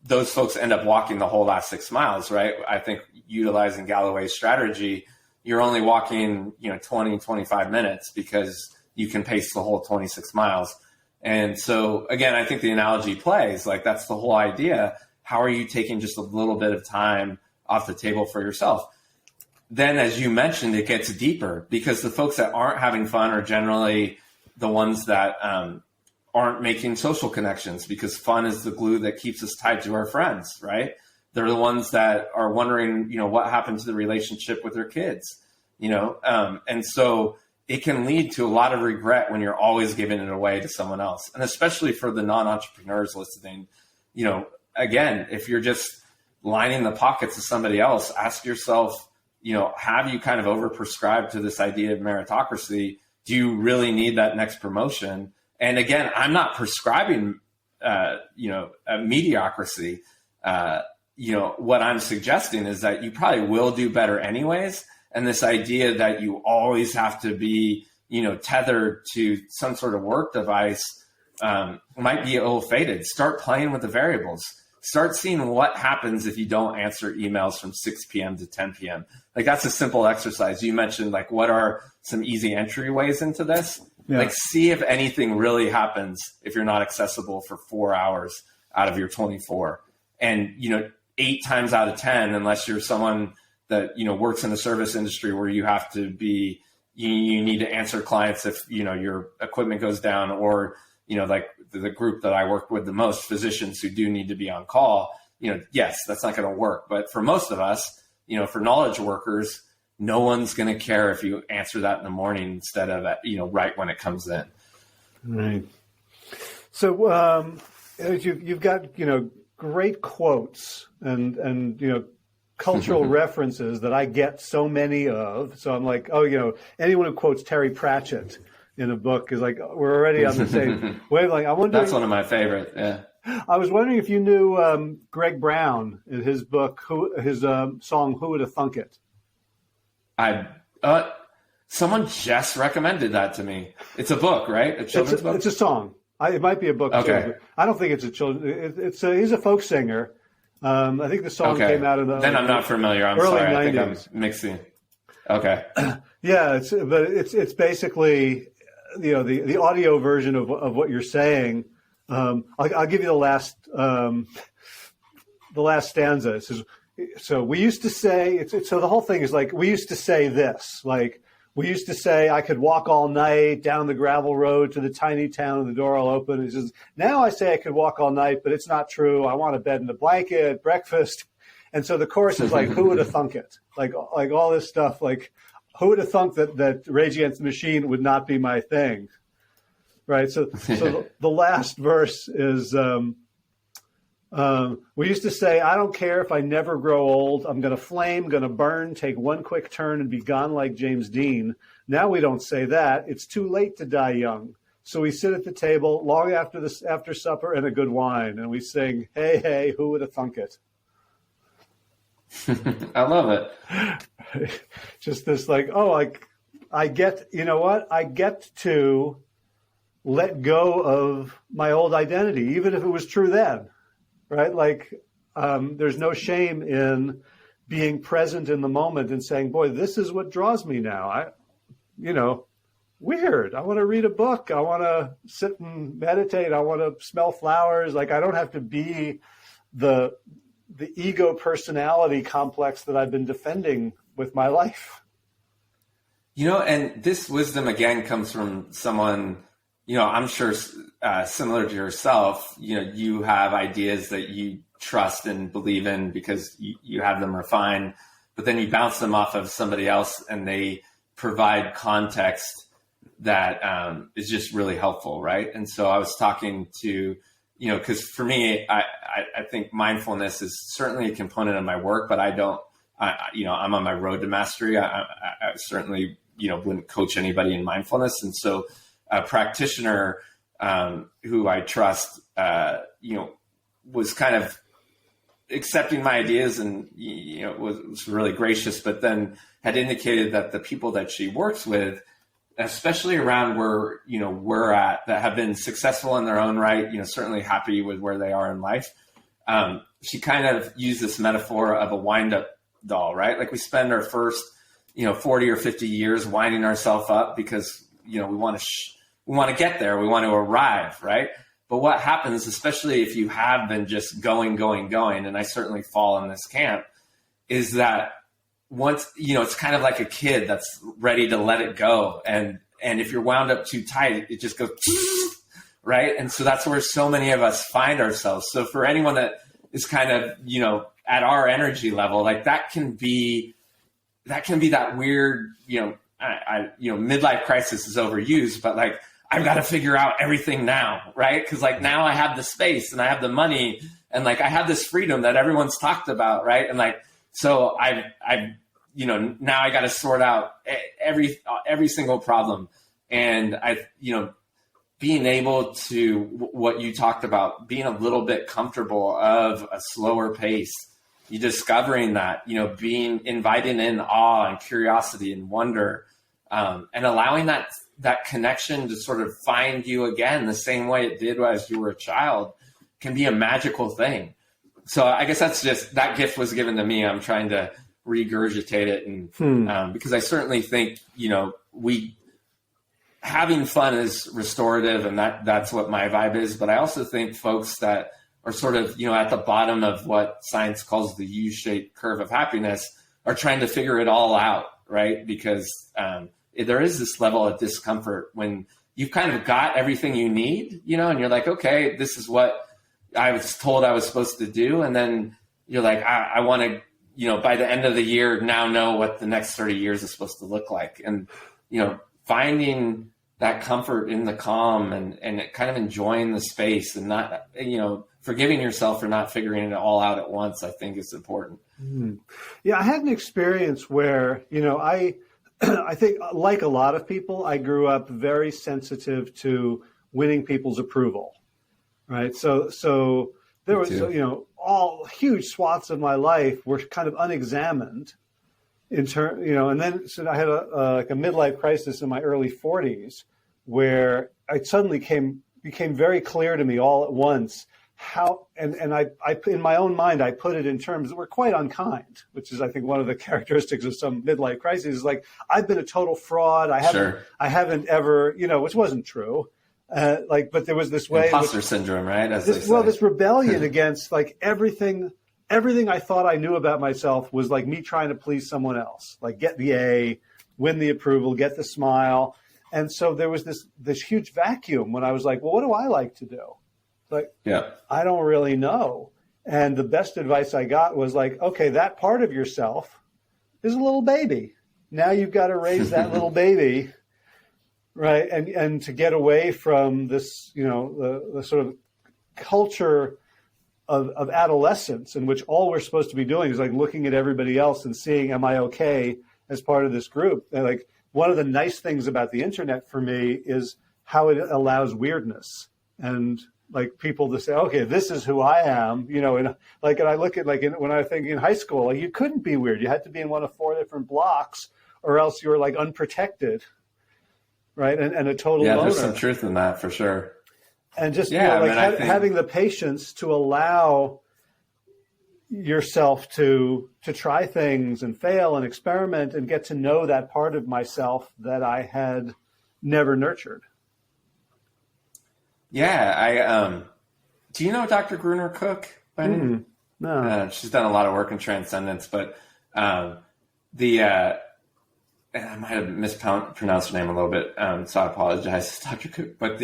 those folks end up walking the whole last 6 miles, right? I think utilizing Galloway's strategy, you're only walking, 20, 25 minutes, because you can pace the whole 26 miles. And so, again, I think the analogy plays, that's the whole idea. How are you taking just a little bit of time off the table for yourself? Then, as you mentioned, it gets deeper, because the folks that aren't having fun are generally the ones that aren't making social connections, because fun is the glue that keeps us tied to our friends, right? They're the ones that are wondering, what happened to the relationship with their kids, and so it can lead to a lot of regret when you're always giving it away to someone else. And especially for the non-entrepreneurs listening, again, if you're just lining the pockets of somebody else, ask yourself, have you kind of overprescribed to this idea of meritocracy? Do you really need that next promotion? And again, I'm not prescribing, a mediocrity. What I'm suggesting is that you probably will do better anyways. And this idea that you always have to be, tethered to some sort of work device might be ill-fated. Start playing with the variables. Start seeing what happens if you don't answer emails from 6 p.m. to 10 p.m. That's a simple exercise. You mentioned what are some easy entryways into this? Yeah. See if anything really happens if you're not accessible for 4 hours out of your 24. And, 8 times out of 10, unless you're someone that, works in the service industry where you have to be, you need to answer clients if, your equipment goes down, or, the group that I work with the most, physicians who do need to be on call, yes, that's not going to work. But for most of us, for knowledge workers, no one's going to care if you answer that in the morning instead of, right when it comes in. Right. So you've got, great quotes and cultural references that I get so many of. So I'm like, anyone who quotes Terry Pratchett in a book is like, we're already on the same wavelength. I wonder. That's one of my favorite. Yeah. I was wondering if you knew Greg Brown in his book, his song "Who Would Have Thunk It." Someone just recommended that to me. It's a book, right? A children's book. It's a song. It might be a book. Okay. Too. I don't think it's a children. He's a folk singer. I think the song came out in the. Then I'm not familiar. I'm early sorry. 90s. I think I'm mixing. Okay. Yeah, it's basically the audio version of what you're saying. I'll give you the last stanza. It says, so we used to say, so the whole thing is like, we used to say this, like, we used to say I could walk all night down the gravel road to the tiny town and the door will open. He says, now I say I could walk all night, but it's not true. I want a bed and a blanket, breakfast. And so the chorus is like, who would have thunk it? Like all this stuff, like, who would have thunk that Rage Against the Machine would not be my thing? Right. So the last verse is, we used to say, I don't care if I never grow old. I'm going to flame, going to burn, take one quick turn and be gone like James Dean. Now we don't say that. It's too late to die young. So we sit at the table long after supper and a good wine. And we sing, hey, hey, who would have thunk it? I love it. Just this I get, I get to let go of my old identity, even if it was true then. Right? Like, there's no shame in being present in the moment and saying, boy, this is what draws me now. Weird. I want to read a book. I want to sit and meditate. I want to smell flowers. Like, I don't have to be the ego personality complex that I've been defending with my life. And this wisdom again comes from someone, I'm sure similar to yourself, you have ideas that you trust and believe in because you have them refined, but then you bounce them off of somebody else and they provide context that is just really helpful, right? And so I was talking to, because for me, I think mindfulness is certainly a component of my work, but I'm on my road to mastery. I certainly, wouldn't coach anybody in mindfulness. And so a practitioner who I trust, was kind of accepting my ideas and, was really gracious, but then had indicated that the people that she works with, especially around where, we're at, that have been successful in their own right, certainly happy with where they are in life. She kind of used this metaphor of a wind-up doll, right? Like we spend our first, 40 or 50 years winding ourselves up because, we want to get there. We want to arrive, right? But what happens, especially if you have been just going, and I certainly fall in this camp, is that once, it's kind of like a kid that's ready to let it go. And if you're wound up too tight, it just goes, right? And so that's where so many of us find ourselves. So for anyone that is kind of, at our energy level, like that can be that weird, midlife crisis is overused, but like, I've got to figure out everything now, right? Because like now I have the space and I have the money and like I have this freedom that everyone's talked about, right? And like so I've now I got to sort out every single problem, and being able to what you talked about, being a little bit comfortable of a slower pace, you discovering that inviting in awe and curiosity and wonder, and allowing that connection to sort of find you again the same way it did as you were a child can be a magical thing. So I guess that's just, that gift was given to me. I'm trying to regurgitate it. And because I certainly think, having fun is restorative and that's what my vibe is. But I also think folks that are sort of, at the bottom of what science calls the U-shaped curve of happiness are trying to figure it all out, right? Because, there is this level of discomfort when you've kind of got everything you need, and you're like, okay, this is what I was told I was supposed to do. And then you're like, I want to, by the end of the year now know what the next 30 years is supposed to look like. And, finding that comfort in the calm and kind of enjoying the space and not, forgiving yourself for not figuring it all out at once, I think is important. Mm-hmm. Yeah, I had an experience where, I think like a lot of people, I grew up very sensitive to winning people's approval, right? So there was, all huge swaths of my life were kind of unexamined in turn, and then so I had a midlife crisis in my early 40s where I suddenly became very clear to me all at once how, and I in my own mind, I put it in terms that were quite unkind, which is, I think, one of the characteristics of some midlife crises is like, I've been a total fraud. I haven't ever, which wasn't true. But there was this way. Imposter syndrome, right? This rebellion against like everything I thought I knew about myself was like me trying to please someone else, like get the A, win the approval, get the smile. And so there was this huge vacuum when I was like, well, what do I like to do? Like, I don't really know. And the best advice I got was like, okay, that part of yourself is a little baby. Now you've got to raise that little baby, right? And to get away from this, the sort of culture of adolescence in which all we're supposed to be doing is like looking at everybody else and seeing, am I okay as part of this group? And like one of the nice things about the internet for me is how it allows weirdness and like people to say, okay, this is who I am, and I look at when I think in high school, like you couldn't be weird. You had to be in one of 4 different blocks or else you were like unprotected, right? And a total loner. There's some truth in that for sure. And just having the patience to allow yourself to try things and fail and experiment and get to know that part of myself that I had never nurtured. Yeah, do you know Dr. Gruner Cook? No. She's done a lot of work in transcendence, but and I might have mispronounced her name a little bit, so I apologize, Dr. Cook. But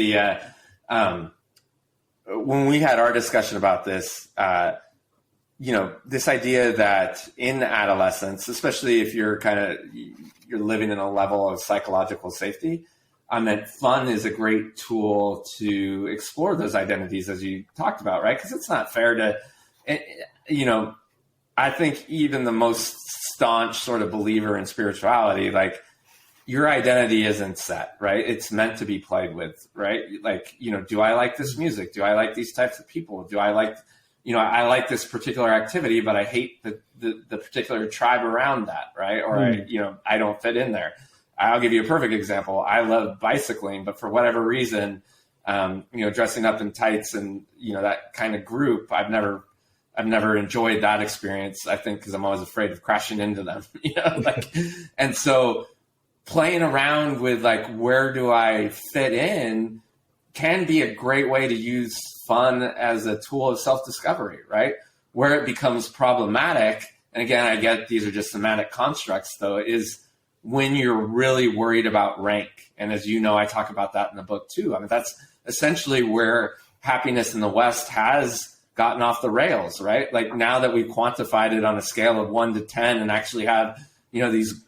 when we had our discussion about this, this idea that in adolescence, especially if you're living in a level of psychological safety, that fun is a great tool to explore those identities, as you talked about, right? Because it's not fair to, I think even the most staunch sort of believer in spirituality, like your identity isn't set, right? It's meant to be played with, right? Like, do I like this music? Do I like these types of people? Do I like, I like this particular activity, but I hate the particular tribe around that, right? Or I don't fit in there. I'll give you a perfect example. I love bicycling, but for whatever reason, dressing up in tights and, that kind of group, I've never enjoyed that experience. I think because I'm always afraid of crashing into them, and so playing around with like, where do I fit in can be a great way to use fun as a tool of self-discovery, right? Where it becomes problematic. And again, I get these are just semantic constructs though, is when you're really worried about rank. And as you know, I talk about that in the book too. That's essentially where happiness in the West has gotten off the rails, right? Like now that we've quantified it on a scale of 1 to 10 and actually have, these,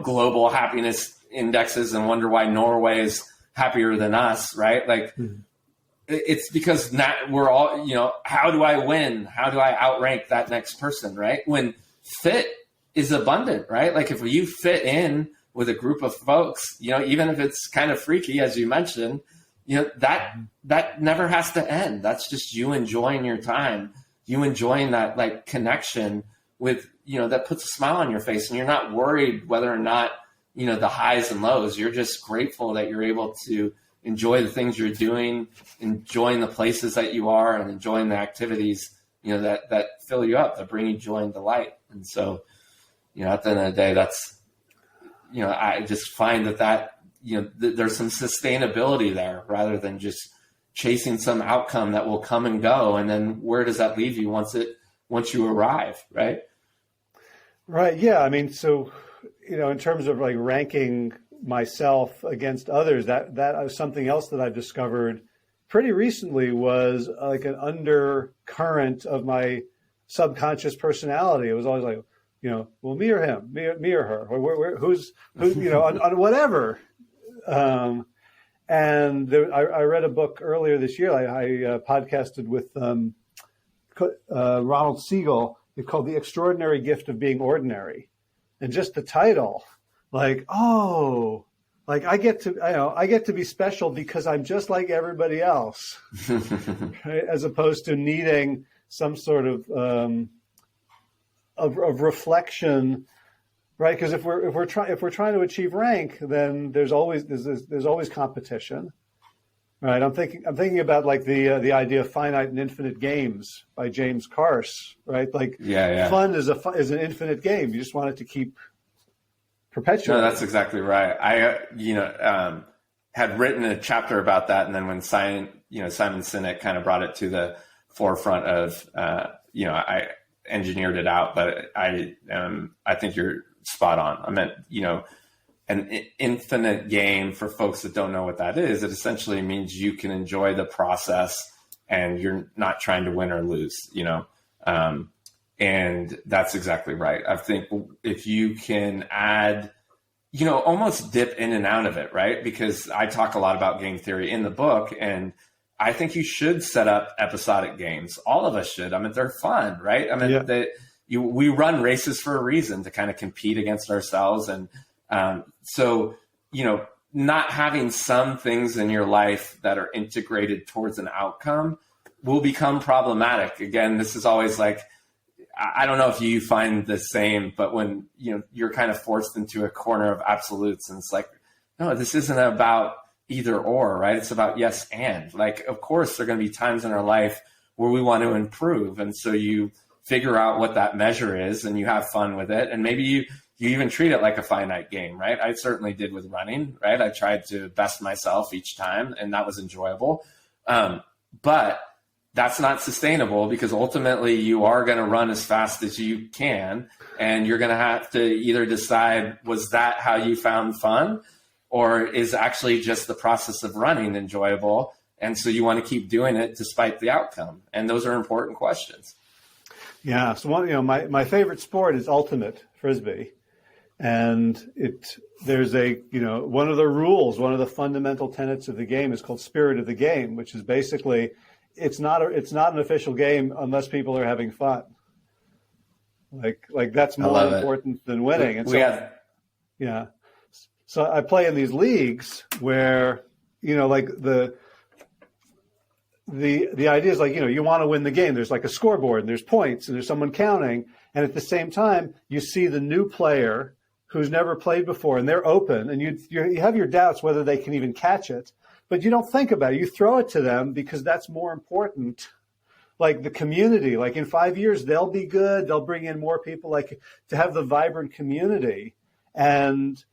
global happiness indexes and wonder why Norway is happier than us, right? Like it's because we're all, how do I win? How do I outrank that next person, right? When fit is abundant, right? Like if you fit in with a group of folks, even if it's kind of freaky, as you mentioned, that never has to end. That's just you enjoying your time, you enjoying that like connection with, that puts a smile on your face and you're not worried whether or not, the highs and lows. You're just grateful that you're able to enjoy the things you're doing, enjoying the places that you are and enjoying the activities, that fill you up, that bring you joy and delight. And so, at the end of the day, that's, I just find that there's some sustainability there rather than just chasing some outcome that will come and go. And then where does that leave you once you arrive, right? Right. Yeah. So, in terms of like ranking myself against others, that is something else that I've discovered pretty recently was like an undercurrent of my subconscious personality. It was always like, well, me or him, me or her, or who's on whatever. And I read a book earlier this year. I podcasted with Ronald Siegel. It's called The Extraordinary Gift of Being Ordinary. And just the title, like, oh, like I get to be special because I'm just like everybody else, right? As opposed to needing some sort of reflection, right? Because if we're trying to achieve rank, then there's always competition, right? I'm thinking about like the idea of finite and infinite games by James Carse, right? Like fun is an infinite game. You just want it to keep perpetuating. No, that's exactly right. I had written a chapter about that, and then when Simon Sinek kind of brought it to the forefront of I engineered it out, but I think you're spot on. I meant an infinite game, for folks that don't know what that is, it essentially means you can enjoy the process and you're not trying to win or lose, and that's exactly right. I think if you can add, almost dip in and out of it, right? Because I talk a lot about game theory in the book, and I think you should set up episodic games. All of us should. I mean, they're fun, right? I mean, we run races for a reason, to kind of compete against ourselves. And so, not having some things in your life that are integrated towards an outcome will become problematic. Again, this is always like, I don't know if you find the same, but when, you're kind of forced into a corner of absolutes, and it's like, no, this isn't about either or, right? It's about yes and. Like, of course, there are going to be times in our life where we want to improve. And so you figure out what that measure is and you have fun with it. And maybe you even treat it like a finite game, right? I certainly did with running, right? I tried to best myself each time, and that was enjoyable. But that's not sustainable, because ultimately you are going to run as fast as you can. And you're going to have to either decide, was that how you found fun? Or is actually just the process of running enjoyable? And so you want to keep doing it despite the outcome. And those are important questions. Yeah. So my favorite sport is ultimate Frisbee. And there's one of the rules, one of the fundamental tenets of the game is called spirit of the game, which is basically, it's not an official game unless people are having fun. Like that's more important than winning. And yeah. So I play in these leagues where, like the idea is like, you want to win the game. There's like a scoreboard and there's points and there's someone counting. And at the same time, you see the new player who's never played before, and they're open, and you have your doubts whether they can even catch it, but you don't think about it. You throw it to them because that's more important. Like the community, like in 5 years, they'll be good. They'll bring in more people, like to have the vibrant community and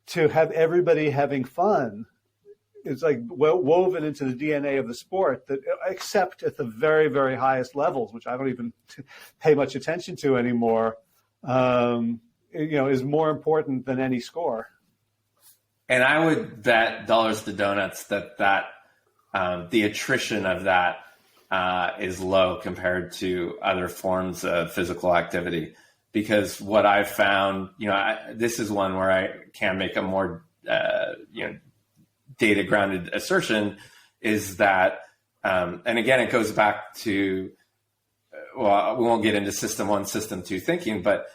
to have everybody having fun. It's like woven into the DNA of the sport, that except at the very, very highest levels, which I don't even pay much attention to anymore, is more important than any score. And I would bet dollars to donuts that the attrition of that is low compared to other forms of physical activity. Because what I've found, this is one where I can make a more, data grounded assertion, is that, and again, it goes back to, well, we won't get into system 1, system 2 thinking, but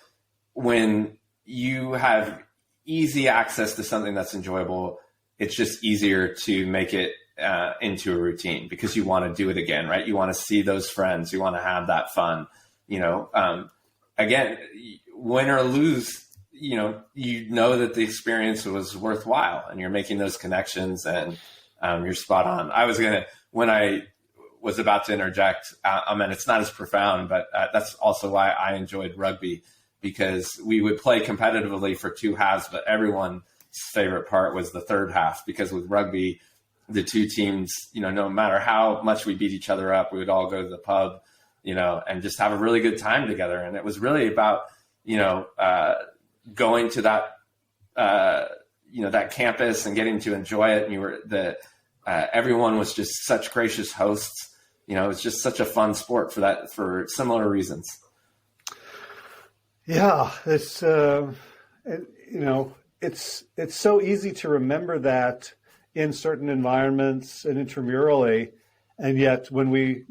when you have easy access to something that's enjoyable, it's just easier to make it into a routine, because you want to do it again, right? You want to see those friends. You want to have that fun, again, win or lose, you know that the experience was worthwhile, and you're making those connections, and you're spot on. When I was about to interject, it's not as profound, but that's also why I enjoyed rugby, because we would play competitively for 2 halves, but everyone's favorite part was the third half, because with rugby, the two teams, no matter how much we beat each other up, we would all go to the pub, and just have a really good time together. And it was really about, going to that, that campus and getting to enjoy it. And everyone was just such gracious hosts. You know, it was just such a fun sport for similar reasons. Yeah, it's it's so easy to remember that in certain environments and intramurally, and yet when we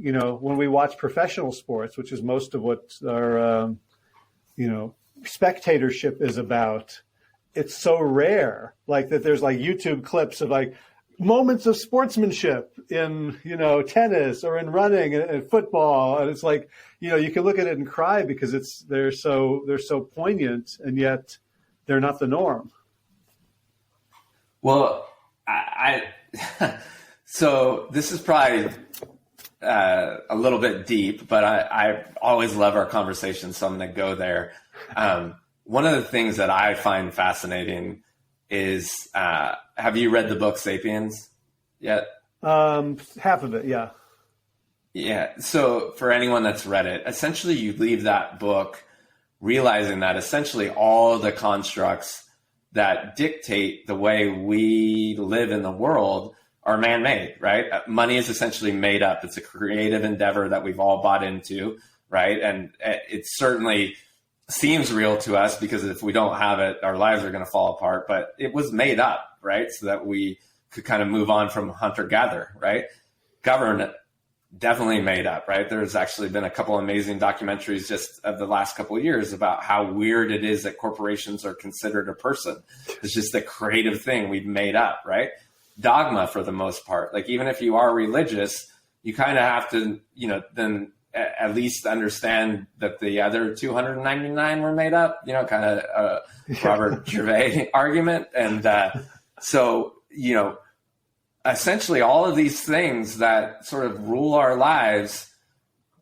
watch professional sports, which is most of what our spectatorship is about, it's so rare. Like that, there's like YouTube clips of like moments of sportsmanship in tennis or in running and football, and it's like you can look at it and cry because they're so poignant, and yet they're not the norm. Well, I so this is probably a little bit deep, but I always love our conversation, so I'm going to go there. One of the things that I find fascinating is, have you read the book Sapiens yet? Half of it, yeah. Yeah. So for anyone that's read it, essentially you leave that book realizing that essentially all the constructs that dictate the way we live in the world are man-made, right? Money is essentially made up. It's a creative endeavor that we've all bought into, right? And it certainly seems real to us because if we don't have it, our lives are going to fall apart. But it was made up, right? So that we could kind of move on from hunter-gatherer, right? Government, definitely made up, right? There's actually been a couple amazing documentaries just of the last couple of years about how weird it is that corporations are considered a person. It's just a creative thing we've made up, right? Dogma for the most part. Like even if you are religious, you kind of have to, then at least understand that the other 299 were made up, kind of Robert Gervais argument. And so, essentially all of these things that sort of rule our lives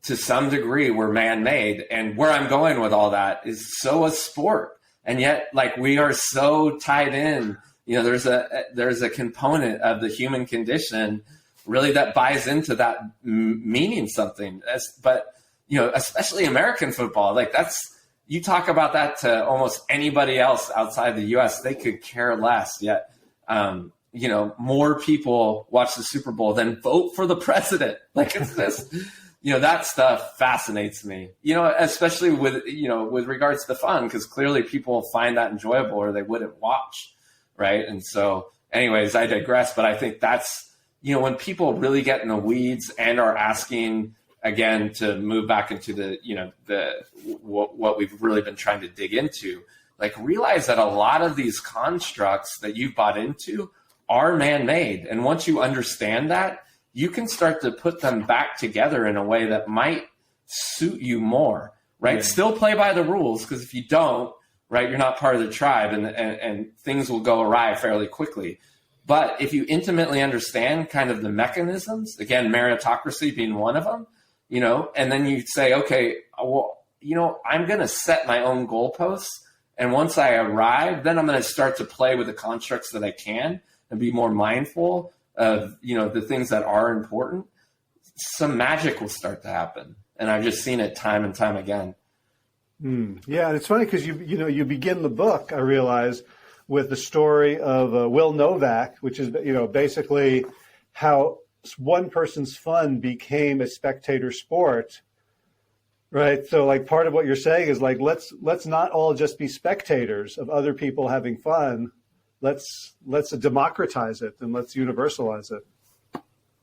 to some degree were man-made. And where I'm going with all that is so a sport. And yet like we are so tied in, there's a component of the human condition really that buys into that meaning something. But especially American football, like you talk about that to almost anybody else outside the US, they could care less. Yet, more people watch the Super Bowl than vote for the president. Like it's this, that stuff fascinates me, especially with regards to the fun, because clearly people find that enjoyable or they wouldn't watch. Right. And so anyways, I digress, but I think that's, when people really get in the weeds and are asking again to move back into what we've really been trying to dig into, like realize that a lot of these constructs that you've bought into are man-made. And once you understand that, you can start to put them back together in a way that might suit you more, right? Yeah. Still play by the rules, because if you don't, right, you're not part of the tribe and things will go awry fairly quickly. But if you intimately understand kind of the mechanisms, again, meritocracy being one of them, and then you say, okay, well, I'm going to set my own goalposts. And once I arrive, then I'm going to start to play with the constructs that I can and be more mindful of, the things that are important. Some magic will start to happen. And I've just seen it time and time again. Yeah, and it's funny because you begin the book, I realize, with the story of Will Novak, which is basically how one person's fun became a spectator sport, right? So like part of what you're saying is like let's not all just be spectators of other people having fun. Let's democratize it and let's universalize it.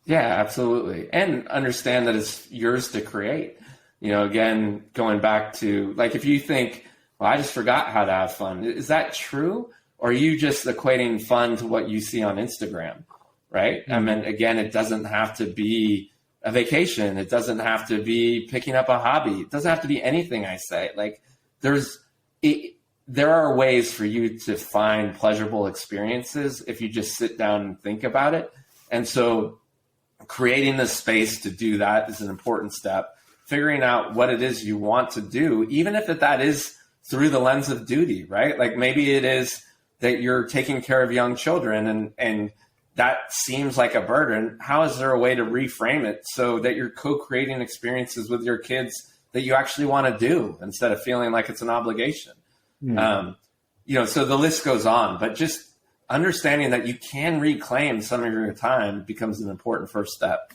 Yeah, absolutely, and understand that it's yours to create. Again, going back to, like, if you think, well, I just forgot how to have fun. Is that true? Or are you just equating fun to what you see on Instagram, right? Mm-hmm. I mean, again, it doesn't have to be a vacation. It doesn't have to be picking up a hobby. It doesn't have to be anything I say. Like, there are ways for you to find pleasurable experiences if you just sit down and think about it. And so creating the space to do that is an important step. Figuring out what it is you want to do, even if that is through the lens of duty, right? Like maybe it is that you're taking care of young children and that seems like a burden. How is there a way to reframe it so that you're co-creating experiences with your kids that you actually want to do instead of feeling like it's an obligation? So the list goes on, but just understanding that you can reclaim some of your time becomes an important first step.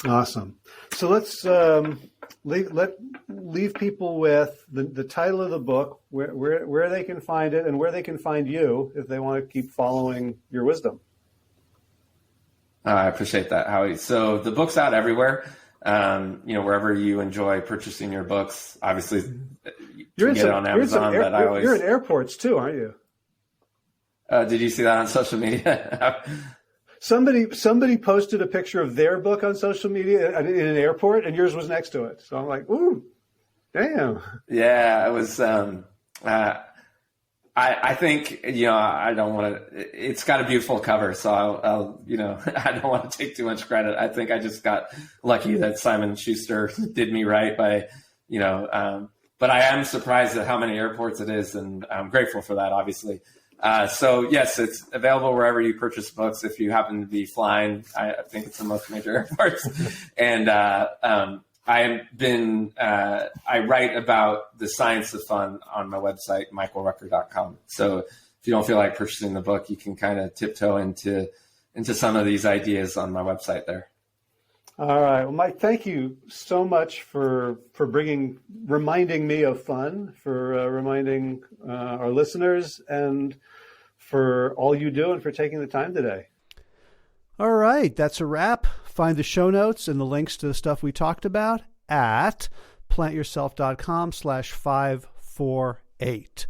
Awesome. So let's leave people with the title of the book, where they can find it, and where they can find you if they want to keep following your wisdom. I appreciate that, Howie. So the book's out everywhere. Wherever you enjoy purchasing your books. Obviously, you can get it on Amazon. You're at airports too, aren't you? Did you see that on social media? Somebody posted a picture of their book on social media in an airport, and yours was next to it. So I'm like, ooh, damn. Yeah, it was. I think, I don't want to. It's got a beautiful cover, so I'll I don't want to take too much credit. I think I just got lucky that Simon Schuster did me right by, but I am surprised at how many airports it is, and I'm grateful for that, obviously. So yes, it's available wherever you purchase books. If you happen to be flying, I think it's the most major airports. And I write about the science of fun on my website, michaelrucker.com. So if you don't feel like purchasing the book, you can kind of tiptoe into some of these ideas on my website there. All right. Well, Mike, thank you so much for reminding me of fun, for reminding our listeners, and for all you do, and for taking the time today. All right. That's a wrap. Find the show notes and the links to the stuff we talked about at plantyourself.com/548.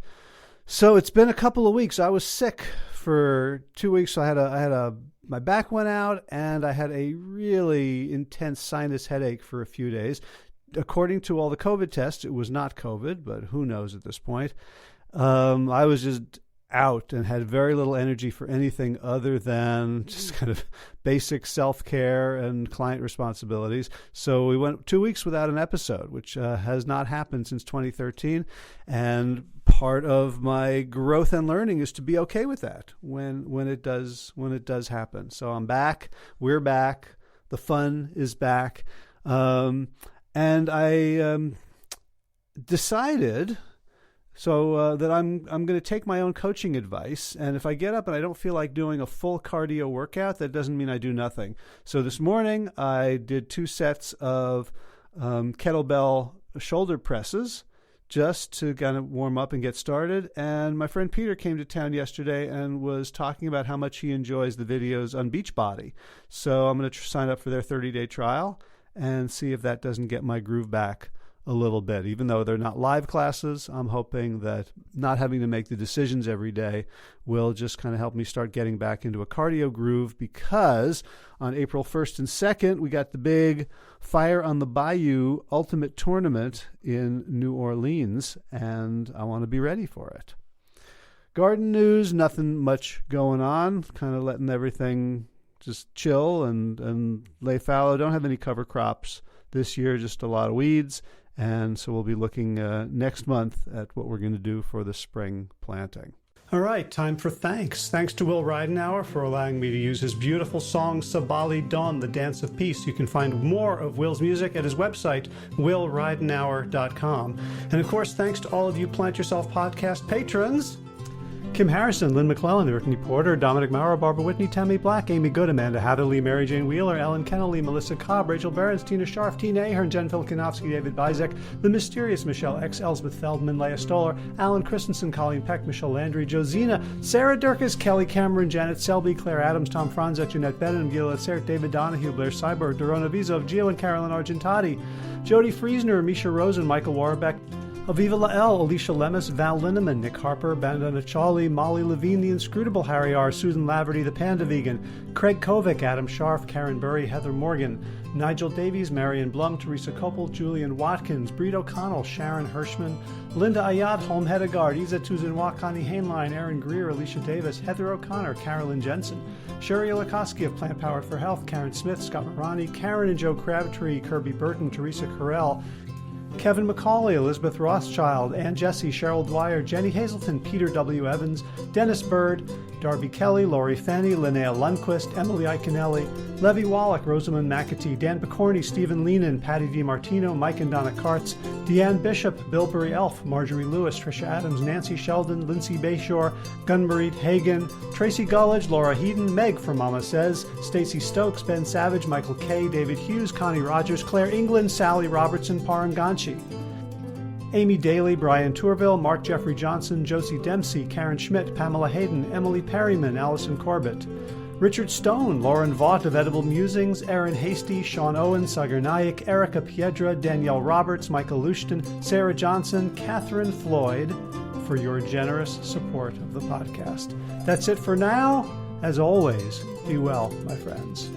So it's been a couple of weeks. I was sick for 2 weeks. My back went out, and I had a really intense sinus headache for a few days. According to all the COVID tests, it was not COVID, but who knows at this point. I was just out and had very little energy for anything other than just kind of basic self-care and client responsibilities. So we went 2 weeks without an episode, which has not happened since 2013. And part of my growth and learning is to be okay with that when it does happen. So I'm back. We're back. The fun is back. And I decided that I'm going to take my own coaching advice, and if I get up and I don't feel like doing a full cardio workout, that doesn't mean I do nothing. So this morning I did 2 sets of kettlebell shoulder presses just to kind of warm up and get started. And my friend Peter came to town yesterday and was talking about how much he enjoys the videos on Beachbody. So I'm going to sign up for their 30-day trial and see if that doesn't get my groove back a little bit. Even though they're not live classes, I'm hoping that not having to make the decisions every day will just kind of help me start getting back into a cardio groove, because on April 1st and 2nd, we got the big Fire on the Bayou Ultimate Tournament in New Orleans, and I want to be ready for it. Garden news, nothing much going on, kind of letting everything just chill and lay fallow. Don't have any cover crops this year, just a lot of weeds. And so we'll be looking next month at what we're going to do for the spring planting. All right, time for thanks. Thanks to Will Ridenauer for allowing me to use his beautiful song Sabali Dawn, the Dance of Peace. You can find more of Will's music at his website, willridenauer.com. And of course, thanks to all of you Plant Yourself podcast patrons. Kim Harrison, Lynn McClellan, Brittany Porter, Dominic Maurer, Barbara Whitney, Tammy Black, Amy Good, Amanda Hatherley, Mary Jane Wheeler, Ellen Kennelly, Melissa Cobb, Rachel Behrens, Tina Scharf, Tina Ahern, Jen Filkanovsky, David Bizek, The Mysterious Michelle X, Elsbeth Feldman, Leah Stoller, Alan Christensen, Colleen Peck, Michelle Landry, Josina, Sarah Durkis, Kelly Cameron, Janet Selby, Claire Adams, Tom Franzek, Jeanette Bennett, Gila Sert, David Donahue, Blair Cyber, Dorona Vizov, Gio and Carolyn Argentati, Jody Friesner, Misha Rosen, Michael Warbeck, Aviva Lael, Alicia Lemus, Val Linneman, Nick Harper, Bandana Chawley, Molly Levine, The Inscrutable Harry R., Susan Laverty, The Panda Vegan, Craig Kovic, Adam Scharf, Karen Burry, Heather Morgan, Nigel Davies, Marion Blum, Teresa Koppel, Julian Watkins, Breed O'Connell, Sharon Hirschman, Linda Ayat, Holm Hedegaard, Isa Tuzanwa, Connie Hainline, Aaron Greer, Alicia Davis, Heather O'Connor, Carolyn Jensen, Sherry Olakoski of Plant Powered for Health, Karen Smith, Scott Marani, Karen and Joe Crabtree, Kirby Burton, Teresa Carell, Kevin McCauley, Elizabeth Rothschild, Ann Jesse, Cheryl Dwyer, Jenny Hazelton, Peter W. Evans, Dennis Bird, Darby Kelly, Lori Fanny, Linnea Lundquist, Emily Iconelli, Levy Wallach, Rosamund McAtee, Dan Picorni, Stephen Leenan, Patty DiMartino, Mike and Donna Kartz, Deanne Bishop, Bilberry Elf, Marjorie Lewis, Tricia Adams, Nancy Sheldon, Lindsay Bayshore, Gunmarie Hagan, Tracy Gullidge, Laura Heaton, Meg from Mama Says, Stacey Stokes, Ben Savage, Michael Kay, David Hughes, Connie Rogers, Claire England, Sally Robertson, Paranganchi, Amy Daly, Brian Tourville, Mark Jeffrey Johnson, Josie Dempsey, Karen Schmidt, Pamela Hayden, Emily Perryman, Allison Corbett, Richard Stone, Lauren Vaught of Edible Musings, Aaron Hasty, Sean Owen, Sagar Naik, Erica Piedra, Danielle Roberts, Michael Lushton, Sarah Johnson, Catherine Floyd, for your generous support of the podcast. That's it for now. As always, be well, my friends.